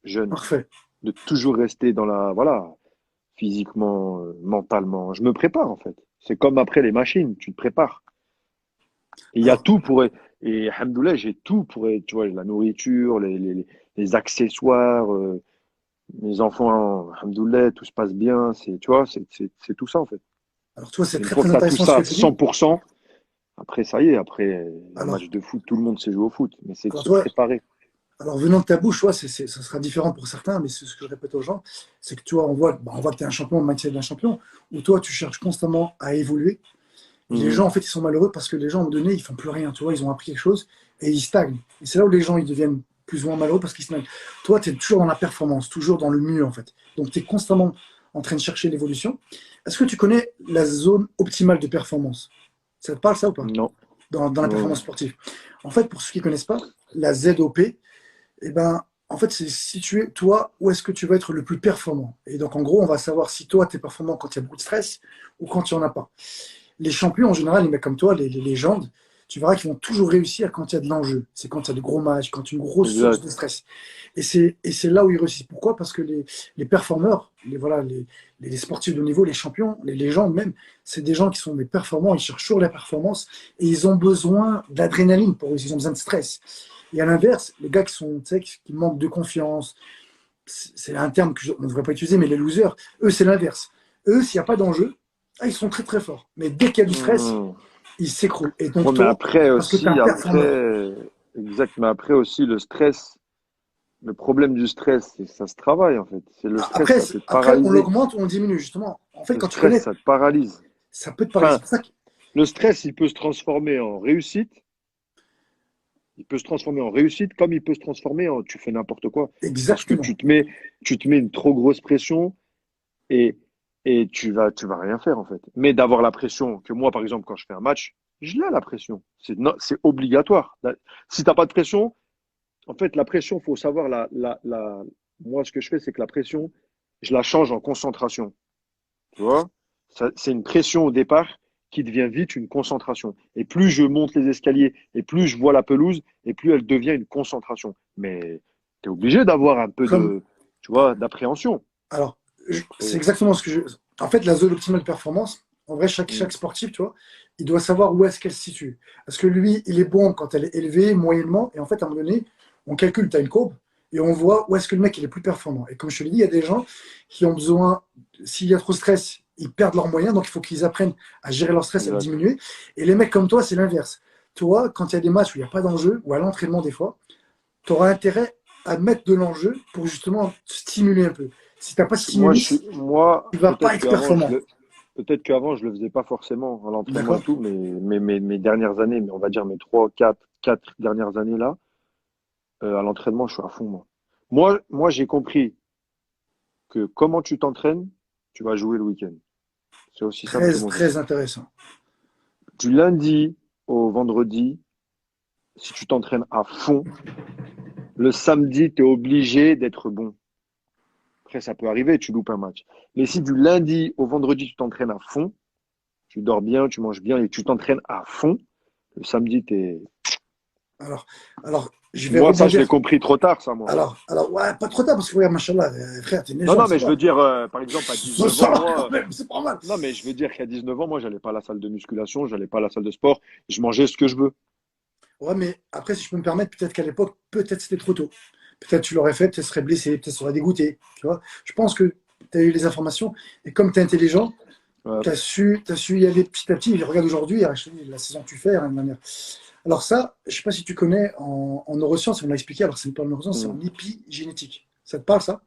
S2: jeune,
S1: Parfait.
S2: de toujours rester dans voilà, physiquement, mentalement. Je me prépare, en fait. C'est comme après les machines, tu te prépares. Et il y a
S1: Alors,
S2: tout et alhamdoulilah, j'ai tout tu vois, la nourriture, les accessoires, mes enfants, alhamdoulilah, tout se passe bien, tu vois, c'est tout ça, en fait.
S1: toi, c'est
S2: Une
S1: très,
S2: fois
S1: très
S2: que tu as tout
S1: intéressant ce
S2: ça
S1: que
S2: à
S1: tu dis.
S2: 100%, après, ça y est, après, un
S1: Alors,
S2: match de foot, tout le monde sait jouer au foot, mais c'est de
S1: alors
S2: se
S1: toi,
S2: préparer.
S1: alors, venant de ta bouche, ouais, ça sera différent pour certains, mais c'est ce que je répète aux gens, c'est que toi, on voit que tu es un champion, le mindset d'un champion, où toi, tu cherches constamment à évoluer. Et les
S2: Mhm.
S1: gens, en fait, ils sont malheureux parce que les gens, à un moment donné, ils font plus rien, tu vois, ils ont appris quelque chose et ils stagnent. Et c'est là où les gens, ils deviennent plus ou moins malheureux parce qu'ils stagnent. Toi, tu es toujours dans la performance, toujours dans le mieux, en fait. Donc, tu es constamment en train de chercher l'évolution. Est-ce que tu connais la zone optimale de performance? Ça te parle, ça, ou pas?
S2: Non,
S1: Dans la
S2: non,
S1: performance sportive. En fait, pour ceux qui ne connaissent pas, la ZOP, eh ben, en fait, c'est situé, toi, où est-ce que tu vas être le plus performant. Et donc, en gros, on va savoir si toi, tu es performant quand il y a beaucoup de stress ou quand il n'y en a pas. Les champions, en général, les mecs comme toi, les légendes, tu verras qu'ils vont toujours réussir quand il y a de l'enjeu. C'est quand il y a de gros matchs, quand il y a une grosse source
S2: Exact.
S1: de stress. Et c'est là où ils réussissent. Pourquoi? Parce que les performeurs, voilà, les sportifs de haut niveau, les champions, les légendes même, c'est des gens qui sont des performants, ils cherchent toujours la performance et ils ont besoin d'adrénaline pour eux, ils ont besoin de stress. Et à l'inverse, les gars qui sont, tu sais, qui manquent de confiance, c'est un terme qu'on ne devrait pas utiliser, mais les losers, eux, c'est l'inverse. Eux, s'il n'y a pas d'enjeu, ils sont très très forts. Mais dès qu'il y a du stress,
S2: Mhm.
S1: ils s'écroulent. Et
S2: Ouais,
S1: donc
S2: mais
S1: toi,
S2: après
S1: parce que tu es un
S2: aussi,
S1: performeur.
S2: exact, mais après aussi, le stress, le problème du stress, c'est que ça se travaille, en fait. C'est le stress,
S1: Après,
S2: ça peut te
S1: après, on
S2: paralyser.
S1: l'augmente ou on le diminue, justement. En fait,
S2: Le
S1: quand tu
S2: stress,
S1: connais,
S2: ça te paralyse.
S1: ça peut te parler. C'est
S2: Enfin,
S1: pour ça que...
S2: le stress, il peut se transformer en réussite. Il peut se transformer en réussite comme il peut se transformer en tu fais n'importe quoi. Parce que
S1: Exactement.
S2: tu te mets une trop grosse pression et, et tu vas rien faire, en fait. Mais d'avoir la pression, que moi, par exemple, quand je fais un match, je l'ai la pression. Non, c'est obligatoire. Si t'as pas de pression, en fait, la pression, faut savoir moi, ce que je fais, c'est que la pression, je la change en concentration. Tu vois? C'est une pression au départ qui devient vite une concentration. Et plus je monte les escaliers et plus je vois la pelouse et plus elle devient une concentration. Mais tu es obligé d'avoir un peu
S1: Comme,
S2: de, tu vois, d'appréhension.
S1: alors, c'est
S2: Et-
S1: exactement ce que je... En fait, la zone optimale de performance, en vrai,
S2: Mm,
S1: chaque sportif, tu vois, il doit savoir où est-ce qu'elle se situe. Parce que lui, il est bon quand elle est élevée, moyennement, et en fait, à un moment donné, on calcule, tu as une courbe, et on voit où est-ce que le mec il est plus performant. Et comme je te l'ai dit, il y a des gens qui ont besoin, s'il y a trop de stress, ils perdent leurs moyens, donc il faut qu'ils apprennent à gérer leur stress, à le
S2: exact.
S1: diminuer. Et les mecs comme toi, c'est l'inverse. Toi, quand il y a des matchs où il n'y a pas d'enjeu, ou à l'entraînement des fois, tu auras intérêt à mettre de l'enjeu pour justement te stimuler un peu. Si tu n'as pas
S2: Moi,
S1: stimulé, tu ne vas pas être performant.
S2: peut-être qu'avant, je le faisais pas forcément à l'entraînement et
S1: D'accord?
S2: tout, mais mes dernières années, mais on va dire mes trois, quatre dernières années là, à l'entraînement, je suis à fond, moi. Moi, j'ai compris que comment tu t'entraînes, tu vas jouer le week-end. C'est aussi simple que
S1: Très,
S2: bonjour.
S1: très intéressant.
S2: Du lundi au vendredi, si tu t'entraînes à fond, le samedi, tu es obligé d'être bon. Après, ça peut arriver, tu loupes un match. Mais si du lundi au vendredi, tu t'entraînes à fond, tu dors bien, tu manges bien et tu t'entraînes à fond, le samedi, t'es...
S1: Alors, alors, je vais
S2: Moi, ça, je l'ai
S1: rebondir.
S2: compris trop tard, ça, moi.
S1: Ouais, pas trop tard, parce que regarde, machallah, frère, t'es une
S2: Non,
S1: légende,
S2: non,
S1: ça
S2: mais je
S1: va.
S2: veux dire, par exemple, à 19
S1: Ça
S2: ans,
S1: va quand
S2: moi,
S1: même, c'est pas mal.
S2: non, mais je veux dire qu'à 19 ans, moi, j'allais pas à la salle de musculation, j'allais pas à la salle de sport, je mangeais ce que je veux.
S1: Ouais, mais après, si je peux me permettre, peut-être qu'à l'époque, peut-être c'était trop tôt. Peut-être tu l'aurais fait, peut-être tu serais blessé, peut-être tu serais dégoûté. Tu vois, je pense que tu as eu les informations, et comme tu es intelligent,
S2: Ouais.
S1: tu as su y aller petit à petit. Et regarde aujourd'hui, la saison que tu fais, hein, de manière. Alors ça, je ne sais pas si tu connais en neurosciences, on l'a expliqué, alors c'est pas en neurosciences, c'est
S2: Hmm.
S1: en épigénétique. Ça te parle, ça?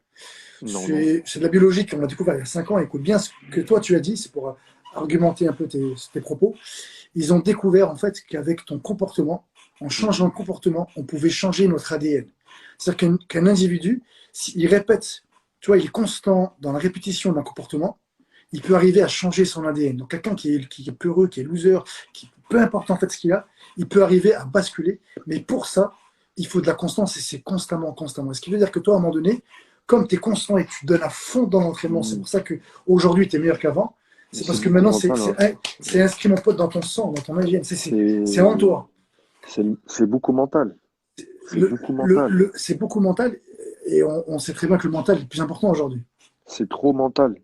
S2: Non, non.
S1: C'est de la biologie qu'on a découvert il y a 5 ans. Écoute bien ce que toi tu as dit, c'est pour argumenter un peu tes propos. Ils ont découvert en fait qu'avec ton comportement, en changeant
S2: Mhm.
S1: le comportement, on pouvait changer notre ADN. C'est-à-dire qu'un individu, s'il répète, tu vois, il est constant dans la répétition d'un comportement, il peut arriver à changer son ADN. Donc quelqu'un qui est peureux, qui est loser, peu importe en fait ce qu'il a, il peut arriver à basculer. Mais pour ça, il faut de la constance et c'est constamment, constamment. Ce qui veut dire que toi, à un moment donné, comme tu es constant et que tu donnes à fond dans l'entraînement, c'est
S2: Hmm.
S1: pour ça qu'aujourd'hui, tu es meilleur qu'avant.
S2: Mais
S1: C'est
S2: c'est
S1: parce que
S2: beaucoup
S1: maintenant,
S2: mental, hein.
S1: c'est inscrit, mon pote, dans ton sang, dans ton ADN. C'est en
S2: C'est,
S1: toi.
S2: c'est beaucoup mental. C'est beaucoup mental.
S1: C'est beaucoup mental et on sait très bien que le mental est le plus important aujourd'hui.
S2: C'est trop mental.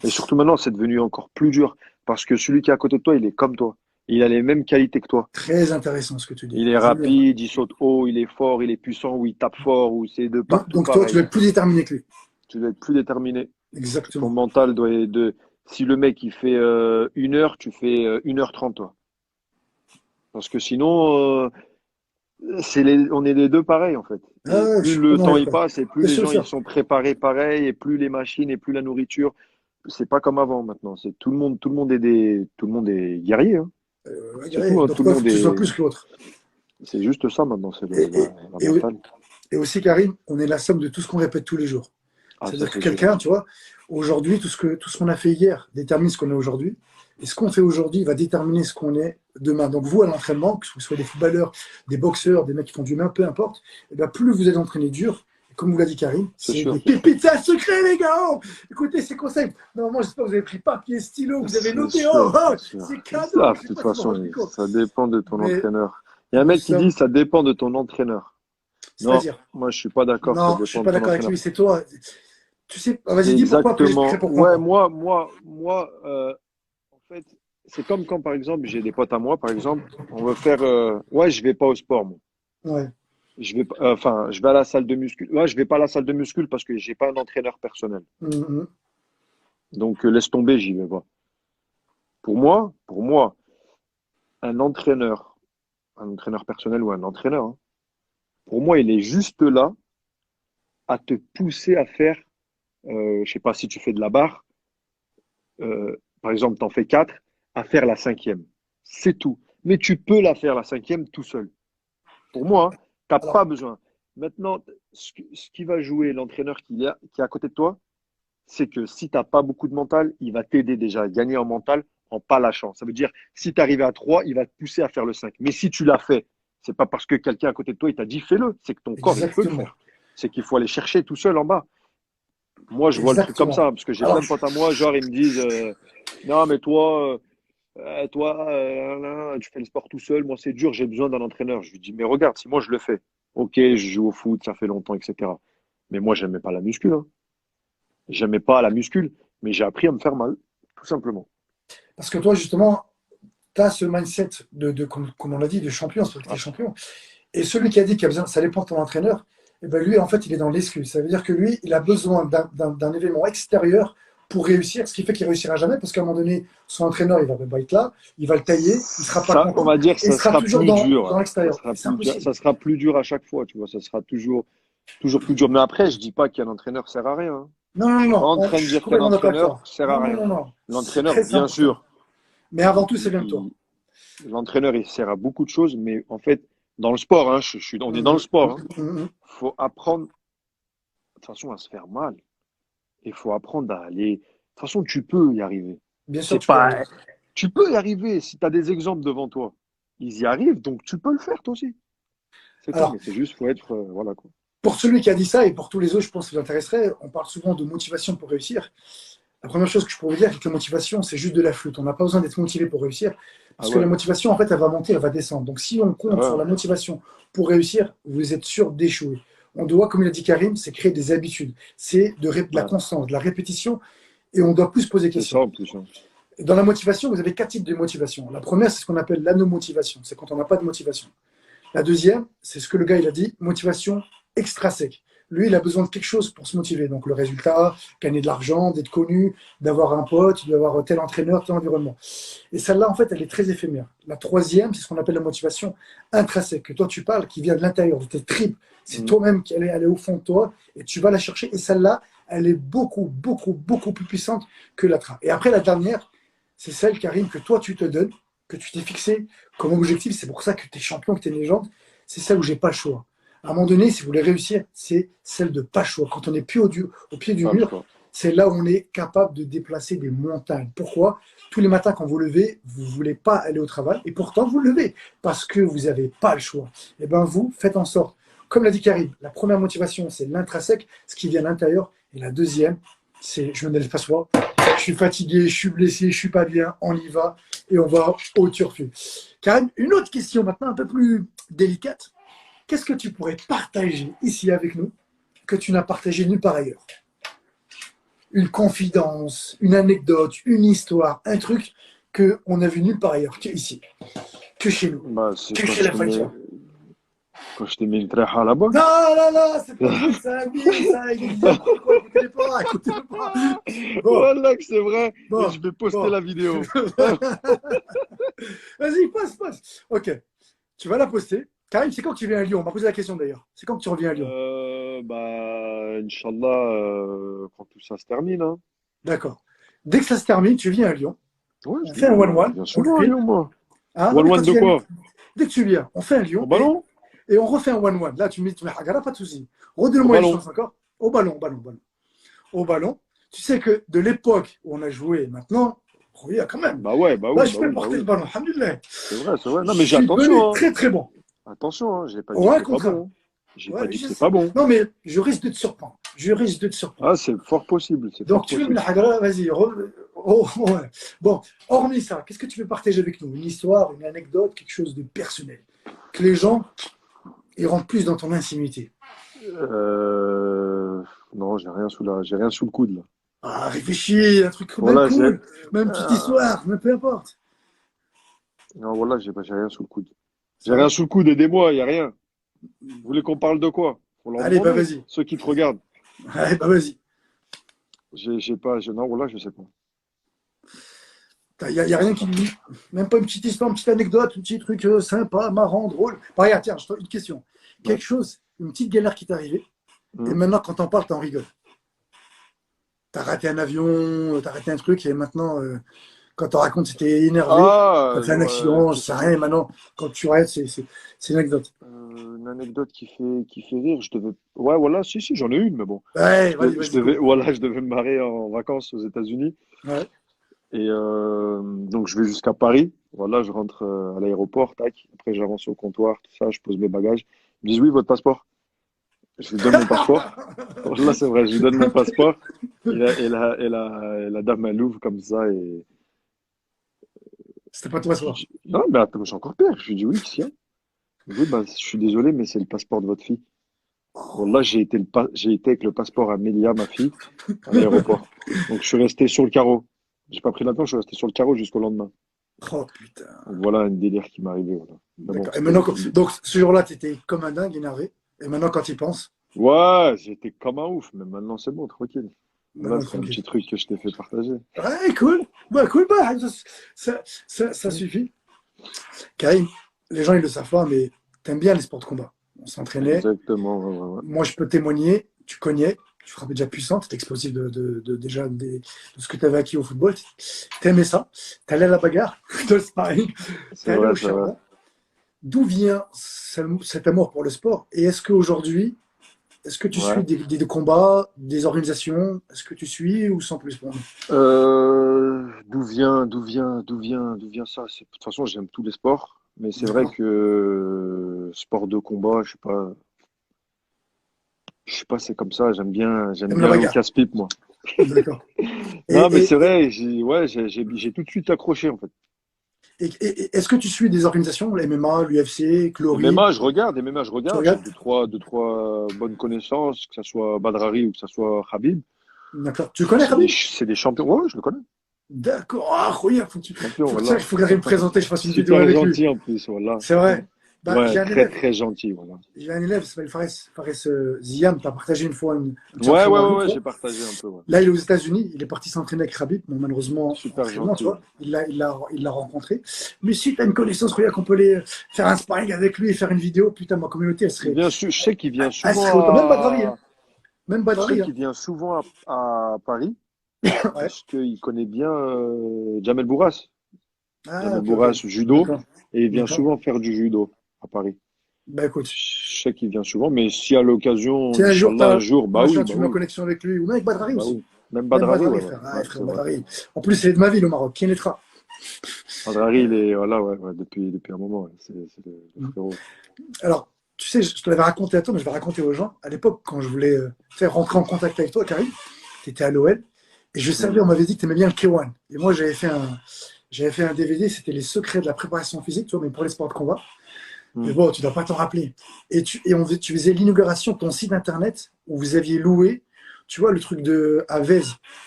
S2: Et surtout maintenant, c'est devenu encore plus dur parce que celui qui est à côté de toi, il est comme toi. Il a les mêmes qualités que toi.
S1: Très intéressant ce que tu dis.
S2: Il est
S1: Génial.
S2: rapide, il saute haut, il est fort, il est puissant, ou il tape fort, ou c'est de partout
S1: Donc toi, tu
S2: pareil.
S1: dois être plus déterminé que lui.
S2: Tu dois être plus déterminé. Ton
S1: Exactement.
S2: mental doit être de. Si le mec il fait 1 heure, tu fais 1h30 toi. Parce que sinon, on est les deux pareils en fait.
S1: Ah,
S2: Et
S1: ouais, je
S2: plus
S1: suis
S2: le
S1: complètement
S2: temps y
S1: d'accord.
S2: passe, et plus
S1: Bien
S2: les
S1: sûr,
S2: gens ils
S1: sûr.
S2: sont préparés pareil, et plus les machines, et plus la nourriture. C'est pas comme avant maintenant. C'est tout le monde est guerrier, hein. C'est tout, hein.
S1: Donc
S2: Tout le
S1: toi, il faut
S2: monde
S1: que tu sois
S2: est.
S1: plus que l'autre.
S2: C'est juste ça maintenant. C'est
S1: Et, et,
S2: la
S1: et,
S2: mentale.
S1: et aussi, Karim, on est la somme de tout ce qu'on répète tous les jours.
S2: Ah ça
S1: C'est-à-dire que
S2: c'est sûr.
S1: quelqu'un, tu vois, aujourd'hui, tout ce qu'on a fait hier détermine ce qu'on est aujourd'hui. Et ce qu'on fait aujourd'hui va déterminer ce qu'on est demain. Donc vous, à l'entraînement, que ce soit des footballeurs, des boxeurs, des mecs qui font du main, peu importe, et bien plus vous êtes entraîné dur, comme vous l'a dit Karim,
S2: C'est
S1: c'est
S2: sûr.
S1: des pépites, c'est un secret, les gars. Oh, écoutez ces conseils. Normalement, j'espère que vous avez pris papier, stylo, vous avez
S2: C'est
S1: noté.
S2: sûr,
S1: Oh, oh,
S2: c'est sûr.
S1: c'est
S2: Ils
S1: cadeau.
S2: savent,
S1: Je
S2: de
S1: sais
S2: toute
S1: pas si vous vous
S2: façon,
S1: rendez compte.
S2: ça dépend de ton
S1: Mais
S2: entraîneur. Il y a un
S1: nous
S2: mec qui dit
S1: sommes,
S2: ça dépend de ton entraîneur. Non,
S1: c'est-à-dire,
S2: moi je suis pas d'accord, ça
S1: non, je suis
S2: dépend de
S1: pas
S2: ton
S1: d'accord avec
S2: entraîneur.
S1: lui. C'est toi. Tu sais,
S2: C'est
S1: vas-y, dis pourquoi, après j'expliquerai
S2: exactement.
S1: pourquoi
S2: Ouais,
S1: moi.
S2: moi, en fait, c'est comme quand par exemple j'ai des potes à moi, par exemple, on veut faire. Ouais, je vais pas au sport, moi.
S1: Ouais.
S2: Je vais, enfin, je vais à la salle de muscu. Ouais, je vais pas à la salle de muscu parce que j'ai pas un entraîneur personnel.
S1: Mhm.
S2: Donc laisse tomber, j'y vais pas. Pour moi, un entraîneur personnel ou un entraîneur, hein, pour moi, il est juste là à te pousser à faire, je sais pas si tu fais de la barre, par exemple, tu en fais quatre, à faire la cinquième. C'est tout. Mais tu peux la faire la cinquième tout seul. Pour moi, tu n'as pas
S1: Alors,
S2: besoin. Maintenant, ce qui va jouer l'entraîneur qui est à côté de toi, c'est que si tu n'as pas beaucoup de mental, il va t'aider déjà à gagner en mental en pas lâchant. Ça veut dire, si tu arrives à 3, il va te pousser à faire le 5. Mais si tu l'as fait, c'est pas parce que quelqu'un à côté de toi, il t'a dit fais-le, c'est que ton corps, il peut le
S1: exactement.
S2: faire. C'est qu'il faut aller chercher tout seul en bas. Moi, je vois le truc comme
S1: Exactement.
S2: ça, parce que j'ai plein
S1: Alors,
S2: de potes à moi, genre, ils me disent, non, mais toi, tu fais le sport tout seul, moi, c'est dur, j'ai besoin d'un entraîneur. Je lui dis, mais regarde, si moi, je le fais, ok, je joue au foot, ça fait longtemps, etc. Mais moi, j'aimais pas la muscu, hein. J'aimais pas la muscule, mais j'ai appris à me faire mal, tout simplement.
S1: parce que toi, justement, tu as ce mindset comme on l'a dit, de champion, c'est parce que tu es
S2: Ah,
S1: champion. Et celui qui a dit qu'il a besoin, ça dépend de ton entraîneur, et ben lui, en fait, il est dans l'excuse. Ça veut dire que lui, il a besoin d'un événement extérieur pour réussir, ce qui fait qu'il réussira jamais, parce qu'à un moment donné, son entraîneur, il va pas être là, il va le tailler, il sera pas
S2: ça, on
S1: content,
S2: va dire que
S1: et il
S2: ça
S1: sera
S2: sera
S1: toujours
S2: plus dur,
S1: dans
S2: hein. Ça
S1: l'extérieur.
S2: sera
S1: C'est
S2: plus dur,
S1: impossible.
S2: ça sera plus dur à chaque fois, tu vois. Ça sera toujours plus dur. Mais après, je dis pas qu'un entraîneur sert à rien, hein.
S1: Non, non,
S2: Je suis pas
S1: non,
S2: en train
S1: je
S2: de
S1: suis
S2: dire qu'un
S1: complètement d'accord avec
S2: entraîneur
S1: toi.
S2: sert à
S1: Non, non,
S2: rien.
S1: non, non, c'est
S2: L'entraîneur,
S1: très
S2: bien
S1: important.
S2: sûr,
S1: Mais avant
S2: il,
S1: tout, c'est
S2: il-
S1: bien toi.
S2: il- l'entraîneur, il sert à beaucoup de choses, mais en fait, dans le sport, hein, on est dans le
S1: Mhm,
S2: sport, hein.
S1: mhm, mhm.
S2: Faut apprendre, de toute façon, à se faire mal. Il faut apprendre à aller. De toute façon, tu peux y arriver.
S1: Bien sûr,
S2: C'est
S1: tu peux y arriver.
S2: pas, tu peux y arriver si tu as des exemples devant toi. Ils y arrivent, donc tu peux le faire toi aussi. C'est tout,
S1: Alors,
S2: mais c'est juste, faut être, voilà quoi.
S1: pour celui qui a dit ça, et pour tous les autres, je pense que ça vous intéresserait, on parle souvent de motivation pour réussir. La première chose que je pourrais vous dire, c'est que la motivation, c'est juste de la flûte. On n'a pas besoin d'être motivé pour réussir,
S2: Ah
S1: parce que la
S2: ouais,
S1: motivation, en fait, elle va monter, elle va descendre. Donc, si on
S2: ah
S1: compte sur
S2: ouais,
S1: la motivation pour réussir, vous êtes sûr d'échouer. On doit, comme l'a dit Karim, c'est créer des habitudes. C'est de la
S2: ouais.
S1: constance, de la répétition, et on doit plus se poser des
S2: C'est ça
S1: questions.
S2: en plus, hein.
S1: Dans la motivation, vous avez quatre types de motivation. La première, c'est ce qu'on appelle l'anomotivation. C'est quand on n'a pas de motivation. La deuxième, c'est ce que le gars il a dit, motivation extrinsèque. Lui, il a besoin de quelque chose pour se motiver. Donc le résultat, gagner de l'argent, d'être connu, d'avoir un pote, d'avoir tel entraîneur, tel environnement. Et celle-là, en fait, elle est très éphémère. La troisième, c'est ce qu'on appelle la motivation intrinsèque, que toi tu parles, qui vient de l'intérieur, de tes tripes. C'est
S2: Mhm.
S1: toi-même qui elle est au fond de toi et tu vas la chercher. Et celle-là, elle est beaucoup, beaucoup, beaucoup plus puissante que la trappe. Et après, la dernière, c'est celle, Karim, que toi tu te donnes, que tu t'es fixé comme objectif. C'est pour ça que tu es champion, que tu es une légende. C'est celle où j'ai pas le choix. À un moment donné, si vous voulez réussir, c'est celle de pas le choix. Quand on est au pied du
S2: Pas le
S1: mur,
S2: choix.
S1: c'est là où on est capable de déplacer des montagnes. Pourquoi? Tous les matins, quand vous levez, vous ne voulez pas aller au travail, et pourtant vous le levez, parce que vous n'avez pas le choix. Et bien vous, faites en sorte, comme l'a dit Karim, la première motivation, c'est l'intrinsèque, ce qui vient à l'intérieur, et la deuxième, c'est je me laisse pas soi, je suis fatigué, je suis blessé, je suis pas bien, on y va, et on va au turfu. Karim, une autre question maintenant, un peu plus délicate. Qu'est-ce que tu pourrais partager ici avec nous, que tu n'as partagé nulle part ailleurs? Une confidence, une anecdote, une histoire, un truc qu'on a vu nulle part ailleurs, que ici, que chez nous,
S2: Bah, c'est
S1: que chez les fighters.
S2: quand je t'ai mis le trait à la boxe.
S1: Non, non, non, c'est pas lui, c'est un billet, ça, il dit n'importe quoi, il ne connaît pas, écoutez-le pas. Bon,
S2: Voilà que c'est vrai, et
S1: bon,
S2: je vais poster
S1: bon.
S2: la vidéo.
S1: Vas-y, passe, passe. Ok, tu vas la poster. Karim, c'est quand que tu viens à Lyon? On m'a posé la question d'ailleurs. C'est quand que tu reviens à Lyon?
S2: Inch'Allah, quand tout ça se termine, hein.
S1: D'accord. Dès que ça se termine, tu viens à Lyon.
S2: Ouais,
S1: On fait un
S2: je
S1: one-one,
S2: viens
S1: on le
S2: souvent à
S1: filme.
S2: Lyon, moi.
S1: Ah, non, mais quand
S2: One-one
S1: tu
S2: de
S1: viens à Lyon,
S2: quoi?
S1: dès que tu viens, on fait un
S2: Au
S1: Lyon
S2: ballon?
S1: et on refait un one-one. Là, tu mets Hagara, pas de souci.
S2: Au
S1: Redonne-moi une
S2: ballon.
S1: chance encore. Au ballon, au ballon, au ballon. Au ballon. Tu sais que de l'époque où on a joué, maintenant, oui, quand même.
S2: Bah ouais, bah
S1: Là,
S2: oui,
S1: je
S2: bah
S1: peux
S2: oui, bah
S1: porter le
S2: oui.
S1: ballon. Alhamdulillah.
S2: C'est vrai, c'est vrai.
S1: Je
S2: Non, mais j'ai
S1: suis
S2: attention,
S1: devenu
S2: hein.
S1: très, très bon.
S2: Attention, hein. J'ai pas dit
S1: Au
S2: que
S1: 1
S2: t'es pas
S1: contre 1.
S2: bon, hein. J'ai pas
S1: Ouais,
S2: dit que
S1: je
S2: c'est
S1: sais.
S2: pas bon.
S1: Non, mais je risque de te surprendre. Je risque de te surprendre.
S2: Ah, c'est fort possible. C'est
S1: Donc,
S2: fort
S1: tu veux me
S2: possible.
S1: la hagra, vas-y. Ouais. Bon, hormis ça, qu'est-ce que tu veux partager avec nous? Une histoire, une anecdote, quelque chose de personnel. Que les gens, ils rentrent plus dans ton intimité.
S2: Euh, Non, j'ai rien sous le coude là.
S1: Ah, réfléchis, un truc même
S2: Voilà,
S1: cool, même une petite
S2: euh,
S1: histoire, mais peu importe.
S2: non, voilà, j'ai rien sous le coude. J'ai rien
S1: Sérieux?
S2: sous le coude, aidez-moi, y a rien. Vous voulez qu'on parle de quoi? Faut leur
S1: Allez, bah
S2: demander,
S1: vas-y.
S2: ceux qui te regardent.
S1: Allez, bah vas-y.
S2: J'ai pas, non, voilà, je sais pas.
S1: Y a
S2: Je
S1: rien
S2: sais
S1: qui
S2: pas.
S1: me dit. Même pas une petite histoire, une petite anecdote, un petit truc sympa, marrant, drôle. Bah, regarde, tiens, une question.
S2: Ouais.
S1: Quelque chose, une petite galère qui t'est arrivée, et
S2: Hum.
S1: maintenant, quand t'en parles, t'en rigoles. T'as raté un avion, t'as raté un truc, et maintenant, quand t'en racontes, c'était énervé. T'as
S2: Ah,
S1: fait un accident, je sais
S2: qu'est-ce
S1: rien, et maintenant, quand tu arrêtes, c'est une anecdote.
S2: une anecdote qui fait rire, je devais. Ouais, voilà, si, j'en ai une, mais bon.
S1: Ouais, vas-y, vas-y, go.
S2: Voilà, je devais me marier en vacances aux États-Unis.
S1: Ouais.
S2: Et donc, je vais jusqu'à Paris. Voilà, je rentre à l'aéroport, tac. Après, j'avance au comptoir, tout ça, je pose mes bagages. Ils me disent, oui, votre passeport. Je lui donne mon passeport. Là, c'est vrai, je lui donne mon passeport. Et la dame, elle ouvre comme ça. Et
S1: C'était pas toi,
S2: je lui
S1: soir.
S2: dis, non, mais attends, c'est encore pire. Je lui dis, oui, qu'est-ce qu'il y a? Il me dit, oui, bah, je suis désolé, mais c'est le passeport de votre fille. Bon, là, j'ai été avec le passeport à Mélia, ma fille, à l'aéroport. Donc, je suis resté sur le carreau. J'ai pas pris l'avion, je suis resté sur le carreau jusqu'au lendemain.
S1: Oh putain.
S2: Donc, voilà un délire qui m'est arrivé. Voilà. Mais bon,
S1: D'accord. Et maintenant, donc ce jour-là, t'étais comme un dingue, énervé. Et maintenant, quand tu y penses,
S2: ouais, j'étais comme un ouf, mais maintenant, c'est bon, tranquille. Voilà,
S1: maintenant,
S2: c'était un
S1: tranquille.
S2: petit truc que je t'ai fait partager.
S1: Ouais, cool. Bah, cool, bah, ça suffit. Karim, les gens, ils le savent pas, mais t'aimes bien les sports de combat. On s'entraînait.
S2: Exactement, ouais, ouais,
S1: Moi, je peux témoigner. Tu cognais. Tu frappais déjà puissant. Tu étais explosif déjà de ce que tu avais acquis au football. T'aimais ça. T'allais à la bagarre, dans le sparring.
S2: c'est
S1: T'allais
S2: vrai,
S1: au
S2: c'est vrai.
S1: charbon. D'où vient cet amour pour le sport? Et est-ce qu'aujourd'hui, est-ce que tu suis
S2: Ouais.
S1: des combats, des organisations? Est-ce que tu suis ou sans plus pour nous?
S2: D'où vient ça? De toute façon, j'aime tous les sports, mais c'est vrai
S1: D'accord.
S2: que sport de combat, je sais pas, c'est comme ça. J'aime
S1: T'aimes la
S2: bien aller au
S1: bagarre.
S2: casse-pipe, moi.
S1: D'accord. Et,
S2: Non, mais
S1: et,
S2: c'est
S1: et,
S2: vrai, ouais, j'ai tout de suite accroché, en fait.
S1: est-ce que tu suis des organisations, la MMA, l'UFC, Glory?
S2: MMA, je
S1: Tu
S2: regarde, j'ai
S1: regardes?
S2: deux, trois bonnes connaissances, que ce soit Badrari ou que ce soit Khabib.
S1: D'accord. Tu connais Khabib?
S2: C'est des champions. Ouais, je le connais.
S1: D'accord. Ah, incroyable.
S2: Champion,
S1: Il
S2: voilà.
S1: faut que j'arrive me présenter, je fasse une vidéo
S2: Super
S1: avec lui.
S2: gentil en plus, voilà.
S1: C'est vrai. Bah,
S2: Ouais, très, très gentil, voilà.
S1: j'ai un élève, il s'appelle Fares Ziam. Tu as partagé une fois un petit
S2: Ouais,
S1: entraînement avec lui, tu
S2: j'ai
S1: vois.
S2: partagé un peu, ouais.
S1: Là, il est aux États-Unis. Il est parti s'entraîner avec Khabib. Bon, malheureusement,
S2: Super
S1: entraînement, tu
S2: gentil.
S1: vois. Il l'a rencontré. Mais si tu as une connaissance, regarde qu'on peut aller faire un sparring avec lui et faire une vidéo, putain, ma communauté,
S2: Je sais qu'il vient
S1: elle
S2: souvent
S1: serait autant. Même Badrari, hein. Même
S2: je sais
S1: Badrari, hein.
S2: qu'il vient souvent à Paris
S1: Ouais.
S2: parce qu'il connaît bien Jamel Bourras.
S1: Ah,
S2: Jamel
S1: ok, ok.
S2: Bourras, judo,
S1: D'accord.
S2: et il vient
S1: D'accord.
S2: souvent faire du judo à Paris.
S1: Bah écoute,
S2: Je sais qu'il vient souvent, mais si à l'occasion,
S1: si un jour,
S2: Inch'Allah, un jour,
S1: machin,
S2: bah
S1: tu mets en
S2: oui,
S1: connexion avec lui, ou même avec Badrari
S2: bah
S1: aussi.
S2: oui. Même
S1: Même
S2: Badrari,
S1: Badrari,
S2: ouais,
S1: frère. Ah,
S2: ouais,
S1: frère,
S2: c'est vrai.
S1: Badrari. En plus, c'est de ma ville au Maroc, Kénétra.
S2: Badrari, il est, voilà, ouais, depuis un moment, ouais, c'est le frérot.
S1: Alors, tu sais, je te l'avais raconté à toi, mais je vais raconter aux gens. À l'époque, quand je voulais tu sais, rentrer en contact avec toi, Karim, tu étais à l'OL, et je savais,
S2: Hmm.
S1: on m'avait dit que tu aimais bien le K1. Et moi, j'avais fait un DVD, c'était les secrets de la préparation physique, tu vois, mais pour les sports de combat. Mais
S2: Hmm.
S1: bon, tu ne dois pas t'en rappeler. Tu faisais l'inauguration de ton site internet où vous aviez loué, tu vois, le truc à Vez,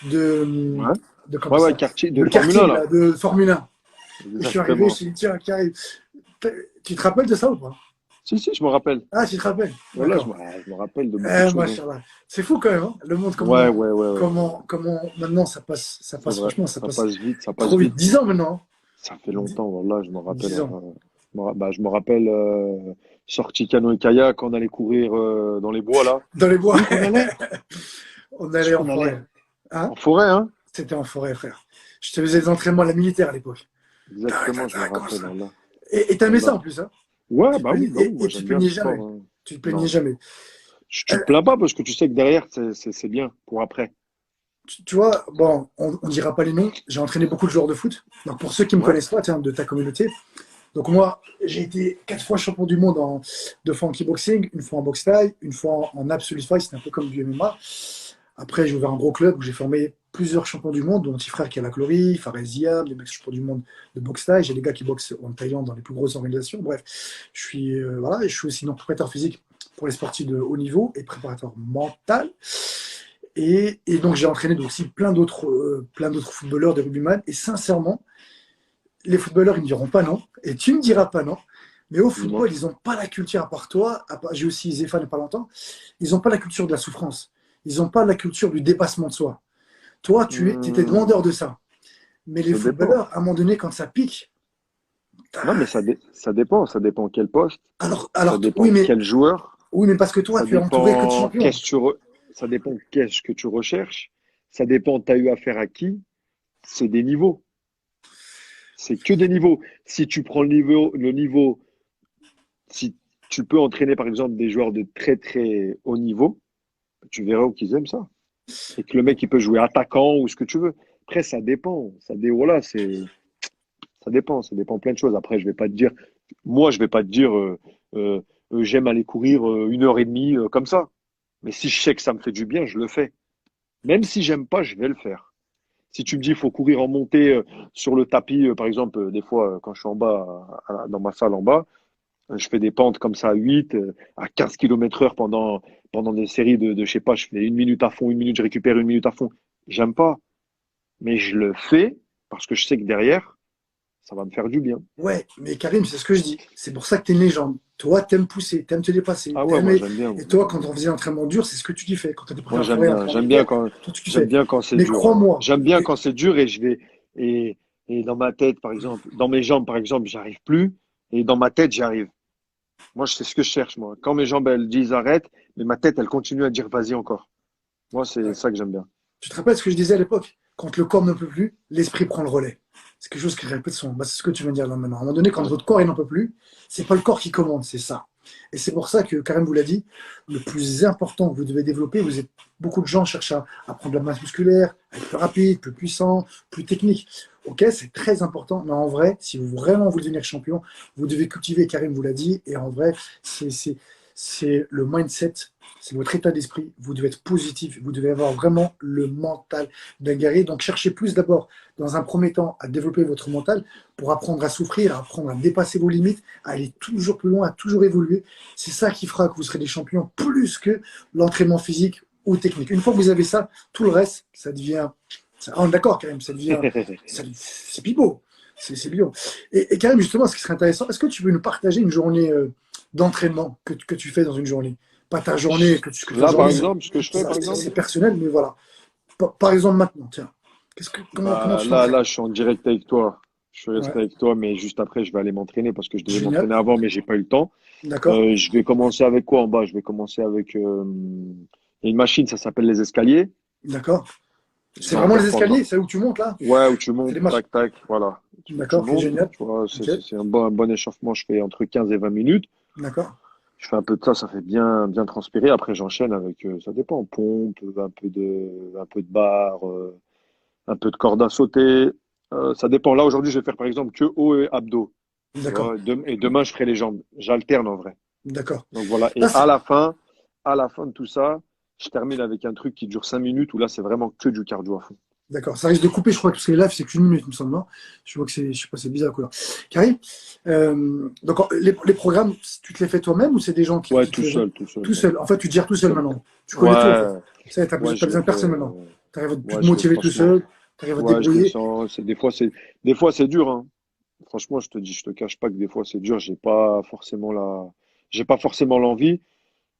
S1: de,
S2: Ouais,
S1: comment
S2: ouais,
S1: ça,
S2: quartier,
S1: de
S2: de
S1: le
S2: Formule 1,
S1: quartier,
S2: là.
S1: là, de Formule 1. Et je suis arrivé, je me
S2: Exactement.
S1: suis dit, tiens, Karim, tu te rappelles de ça ou pas?
S2: Si, je me rappelle.
S1: Ah, tu te rappelles?
S2: Voilà,
S1: D'accord.
S2: je me rappelle de beaucoup de choses, hein.
S1: Machallah. C'est fou quand même, hein, le monde,
S2: Ouais,
S1: comment,
S2: ouais.
S1: maintenant ça
S2: C'est
S1: passe,
S2: vrai.
S1: franchement, ça passe
S2: Ça passe
S1: trop vite.
S2: vite.
S1: 10 ans maintenant,
S2: Ça fait
S1: hein.
S2: longtemps, voilà, je me rappelle.
S1: 10 ans.
S2: Je me rappelle, sortie canoë kayak, on allait courir dans les bois, là.
S1: Dans les bois,
S2: C'est où qu'on allait?
S1: on
S2: C'est
S1: allait
S2: où
S1: en
S2: qu'on allait?
S1: forêt. Hein?
S2: En forêt, hein?
S1: C'était en forêt, frère. Je te faisais des entraînements à la militaire à l'époque.
S2: Exactement, je me
S1: Comme
S2: rappelle,
S1: ça.
S2: voilà.
S1: Et t'aimais ça
S2: Voilà.
S1: en plus, hein?
S2: Ouais, bah oui,
S1: Et
S2: moi
S1: tu
S2: j'aime
S1: te
S2: bien le
S1: plaignais
S2: sport,
S1: jamais.
S2: hein.
S1: Tu te plaignais
S2: Non.
S1: jamais.
S2: Tu te plains pas parce que tu sais que derrière, c'est bien pour après.
S1: Tu vois, bon, on ne dira pas les noms. J'ai entraîné beaucoup de joueurs de foot. Donc pour ceux qui me
S2: Ouais.
S1: connaissent pas, tiens, de ta communauté, Donc moi, j'ai été 4 fois champion du monde 2 fois en kickboxing, une fois en boxe thaï, une fois en absolute fight, c'était un peu comme du MMA. Après, j'ai ouvert un gros club où j'ai formé plusieurs champions du monde, dont mon petit frère qui est à la Clory, Fares Ziab, les mecs champions du monde de boxe thaï. J'ai des gars qui boxent en Thaïlande dans les plus grosses organisations. Bref, voilà, et je suis aussi donc préparateur physique pour les sportifs de haut niveau et préparateur mental. Et donc j'ai entraîné aussi plein d'autres footballeurs, des rugbyman. Et sincèrement, les footballeurs, ils me diront pas non, et tu me diras pas non, mais au
S2: Dis-moi.
S1: football, ils n'ont pas la culture, à part toi, j'ai aussi Zéphane il n'y a pas longtemps, ils n'ont pas la culture de la souffrance, ils n'ont pas la culture du dépassement de soi. Toi, tu étais demandeur
S2: Hmm,
S1: de ça. Mais les
S2: ça dépend.
S1: footballeurs, à un moment donné, quand ça pique,
S2: Non, mais ça dépend. Ça dépend quel poste. Ça
S1: oui,
S2: dépend
S1: mais,
S2: quel joueur.
S1: oui, mais parce que toi,
S2: Ça
S1: tu es entouré que de
S2: dépend
S1: champions.
S2: ça dépend qu'est-ce que tu recherches. Ça dépend, tu as eu affaire à qui. C'est des niveaux. C'est que des niveaux. Si tu prends si tu peux entraîner par exemple des joueurs de très très haut niveau, tu verras où qu'ils aiment ça. Et que le mec il peut jouer attaquant ou ce que tu veux. Après, ça dépend. Voilà, ça dépend plein de choses. Après, je vais pas te dire, j'aime aller courir 1 heure et demie comme ça. Mais si je sais que ça me fait du bien, je le fais. Même si j'aime pas, je vais le faire. Si tu me dis, il faut courir en montée sur le tapis, par exemple, des fois, quand je suis en bas, dans ma salle en bas, je fais des pentes comme ça à 8, à 15 km heure pendant des séries je sais pas, je fais 1 minute à fond, 1 minute, je récupère 1 minute à fond. J'aime pas, mais je le fais parce que je sais que derrière, ça va me faire du bien.
S1: Ouais, mais Karim, c'est ce que je dis. C'est pour ça que tu es une légende. Toi, t'aimes pousser, t'aimes te dépasser,
S2: Ah ouais,
S1: t'aimes.
S2: moi j'aime bien.
S1: Et
S2: Moi
S1: toi,
S2: j'aime
S1: quand
S2: bien.
S1: on faisait l'entraînement dur, c'est ce que tu kiffais. Quand tu étais
S2: Moi
S1: préparé à
S2: j'aime
S1: travailler
S2: bien.
S1: en hiver, toi, tu
S2: J'aime
S1: kiffais.
S2: bien quand c'est
S1: Mais
S2: dur. Ouais.
S1: crois-moi,
S2: J'aime bien quand c'est dur et dans ma tête, par exemple, dans mes jambes, par exemple, j'arrive plus et dans ma tête, j'arrive. Moi, c'est ce que je cherche, moi. Quand mes jambes, elles disent arrête, mais ma tête, elle continue à dire vas-y encore. Moi, c'est
S1: ouais.
S2: ça que j'aime bien.
S1: Tu te rappelles ce que je disais à l'époque? Quand le corps ne peut plus, l'esprit prend le relais. C'est quelque chose qui répète son. Bah, c'est ce que tu viens de dire là maintenant. À un moment donné, quand
S2: Ouais.
S1: votre corps il n'en peut plus, c'est pas le corps qui commande, c'est ça. Et c'est pour ça que Karim vous l'a dit, le plus important que vous devez développer, beaucoup de gens cherchent à prendre de la masse musculaire, à être plus rapide, plus puissant, plus technique. Ok, c'est très important, mais en vrai, si vous vraiment voulez devenir champion, vous devez cultiver, Karim vous l'a dit, et en vrai, c'est le mindset, c'est votre état d'esprit. Vous devez être positif, vous devez avoir vraiment le mental d'un guerrier. Donc cherchez plus d'abord, dans un premier temps, à développer votre mental pour apprendre à souffrir, à apprendre à dépasser vos limites, à aller toujours plus loin, à toujours évoluer. C'est ça qui fera que vous serez des champions plus que l'entraînement physique ou technique. Une fois que vous avez ça, tout le reste, ça devient. On est d'accord, Karim, ça devient. C'est pipeau. C'est bio. Et Karim, justement, ce qui serait intéressant, est-ce que tu veux nous partager une journée d'entraînement que tu fais dans une journée? Pas ta journée, que ta
S2: Là, par
S1: journée,
S2: exemple, ce que je fais, par exemple,
S1: c'est personnel, mais voilà. Par exemple, maintenant, tiens. Comment
S2: bah
S1: tu t'entraînes?
S2: là, je suis en direct avec toi. Je suis resté
S1: Ouais,
S2: avec toi, mais juste après, je vais aller m'entraîner parce que je devais
S1: génial.
S2: m'entraîner avant, mais j'ai pas eu le temps.
S1: D'accord,
S2: Je vais commencer avec quoi en bas? Je vais commencer avec il y a une machine, ça s'appelle les escaliers.
S1: d'accord.
S2: Je
S1: C'est
S2: vais en
S1: vraiment les
S2: faire pendant.
S1: escaliers, c'est là où tu montes, là?
S2: Ouais, où tu
S1: C'est
S2: montes,
S1: les marches.
S2: tac, tac, voilà. Tu
S1: D'accord, ok,
S2: montes,
S1: génial.
S2: tu vois,
S1: Ok,
S2: c'est un bon échauffement. Je fais entre 15 et 20 minutes.
S1: d'accord.
S2: Je fais un peu de ça, ça fait bien transpirer. Après, j'enchaîne avec, ça dépend, pompe, un peu de barre, un peu de corde à sauter. Ça dépend. Là, aujourd'hui, je vais faire par exemple que haut et abdos. Tu
S1: D'accord,
S2: vois, et demain, je ferai les jambes. J'alterne en vrai.
S1: d'accord.
S2: Donc voilà. Et
S1: Là,
S2: à la fin de tout ça, je termine avec un truc qui dure 5 minutes où là, c'est vraiment que du cardio à fond.
S1: d'accord. Ça risque de couper, je crois, parce que les lives, c'est qu'une minute, il me semble. Non, je vois que c'est, je sais pas, c'est bizarre, quoi. Karim, donc les programmes, tu te les fais toi-même ou c'est des gens
S2: Ouais,
S1: qui te les...
S2: tout seul,
S1: Tout seul. En fait, tu te gères tout
S2: tout
S1: seul
S2: seul.
S1: maintenant. Tu connais tout, en fait.
S2: Ouais,
S1: Ça, t'as
S2: ouais,
S1: besoin, t'as
S2: je le
S1: besoin de
S2: fais.
S1: personne maintenant. Tu arrives à te
S2: Ouais, je fais
S1: motiver tout
S2: franchement.
S1: seul, tu arrives à te
S2: Ouais, je le
S1: débrouiller.
S2: sens. Des fois, c'est dur, hein. Franchement, je te dis, je te cache pas que des fois, c'est dur. J'ai pas forcément l'envie,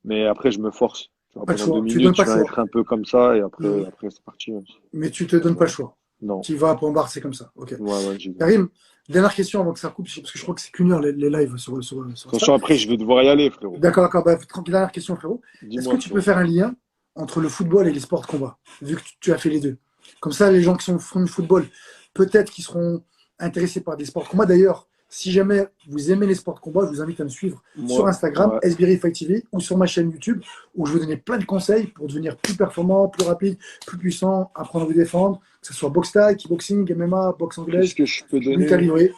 S2: mais après, je me force. Tu vois,
S1: Pas de
S2: pendant deux
S1: choix. Tu donnes
S2: minutes,
S1: pas
S2: je
S1: le
S2: vais
S1: choix.
S2: être un peu comme ça, et
S1: Mhm.
S2: après, c'est parti, hein.
S1: Mais tu te donnes pas le
S2: Ouais.
S1: choix.
S2: Non.
S1: Tu y vas, point barre, c'est comme ça. Ok.
S2: Ouais, j'y vais.
S1: Karim, dernière question avant que ça coupe, parce que je crois que c'est qu'une heure les lives sur Insta.
S2: Attention, après, je vais devoir y aller, frérot.
S1: D'accord, d'accord. Bah, tranquille, dernière question, frérot. Est-ce que
S2: Dis-moi,
S1: tu peux
S2: frérot.
S1: faire un lien entre le football et les sports de combat, vu que tu as fait les deux? Comme ça, les gens qui sont fond du football, peut-être qu'ils seront intéressés par des sports de combat. D'ailleurs, si jamais vous aimez les sports de combat, je vous invite à me suivre sur
S2: Moi,
S1: Instagram,
S2: ouais.
S1: SBRI Fight TV, ou sur ma chaîne YouTube, où je vais vous donner plein de conseils pour devenir plus performant, plus rapide, plus puissant, apprendre à vous défendre, que ce soit boxe thaï, kickboxing, MMA, boxe
S2: Qu'est-ce
S1: anglaise,
S2: que je peux
S1: lutte à
S2: donner?
S1: livrer.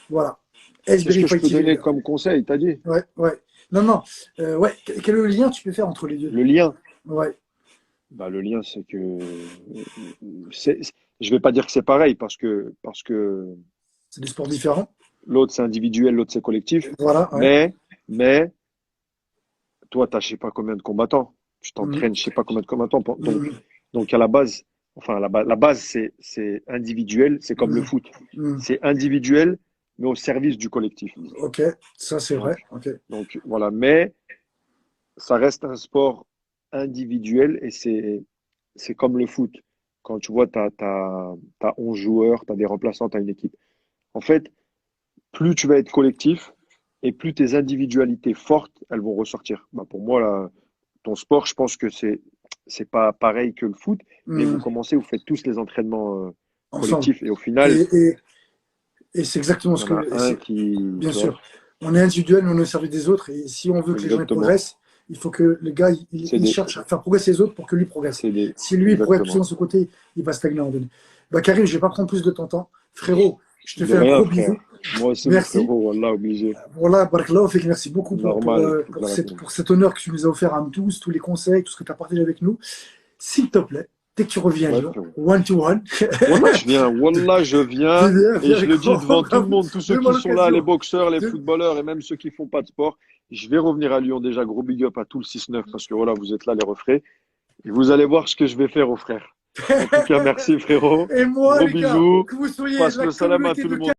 S1: Voilà.
S2: Qu'est-ce
S1: Esbiri
S2: que je peux
S1: Fight TV.
S2: donner comme conseil, t'as dit?
S1: Ouais, ouais. Non, non. Ouais. Quel est le lien que tu peux faire entre les deux?
S2: Le lien.
S1: Ouais.
S2: Bah, le lien, c'est que c'est, je vais pas dire que c'est pareil parce que
S1: C'est des sports différents.
S2: l'autre c'est individuel, l'autre c'est collectif.
S1: Voilà, ouais.
S2: Mais toi, t'as je sais pas combien de combattants. Tu
S1: Mhm.
S2: t'entraînes, je sais pas combien de combattants.
S1: Mhm.
S2: Donc à la base, enfin la base c'est individuel, c'est comme le
S1: Mhm.
S2: foot.
S1: Mhm.
S2: C'est individuel, mais au service du collectif.
S1: Ok, ça c'est vrai.
S2: Donc
S1: Ok.
S2: donc voilà. Mais ça reste un sport individuel et c'est comme le foot. Quand tu vois, t'as 11 joueurs, tu as des remplaçants, tu as une équipe. En fait, plus tu vas être collectif et plus tes individualités fortes, elles vont ressortir. Bah, pour moi, là, ton sport, je pense que c'est pas pareil que le foot, mais vous
S1: Mhm.
S2: commencez, vous faites tous les entraînements
S1: Ensemble.
S2: collectifs et au
S1: Et,
S2: final,
S1: et, et c'est exactement
S2: il y
S1: ce
S2: en a
S1: que.
S2: un qui,
S1: Bien
S2: tu vois,
S1: sûr. On est individuel, mais on est au service des autres. Et si on veut que les gens ils
S2: exactement,
S1: progressent, il faut que le gars
S2: c'est
S1: il
S2: des,
S1: cherche à faire progresser les autres pour que lui progresse.
S2: c'est des,
S1: Si lui il progresse plus dans
S2: exactement.
S1: son côté, il va stagner à un moment donné. Bah, Karim, je ne vais pas prendre plus de ton temps. Frérot, je te
S2: De
S1: fais un
S2: rien,
S1: gros bisou.
S2: frère. Moi aussi, mon
S1: Merci.
S2: frérot, wallah, obligé.
S1: Voilà, Barakallahu fik, merci beaucoup
S2: Normal, clairement.
S1: pour cet honneur que tu nous as offert à nous tous les conseils, tout ce que tu as partagé avec nous. S'il te plaît, dès que tu reviens à
S2: Ouais,
S1: Lyon,
S2: frérot.
S1: one to one,
S2: Wallah, je
S1: tu
S2: viens
S1: viens
S2: et je
S1: avec
S2: le dis
S1: grand
S2: devant tout le
S1: bravo.
S2: monde, tous ceux
S1: Donne-moi
S2: qui sont là, les
S1: l'occasion.
S2: boxeurs, les
S1: De-
S2: footballeurs et même ceux qui font pas de sport. Je vais revenir à Lyon déjà, gros big up à tout le 6-9 parce que voilà, vous êtes là les refrains. Et vous allez voir ce que je vais faire aux frères. En tout cas, merci frérot.
S1: Et moi,
S2: Gros
S1: les gars,
S2: bisous.
S1: que vous soyez
S2: Passe
S1: la
S2: le salam à
S1: communauté
S2: tout le
S1: de
S2: monde.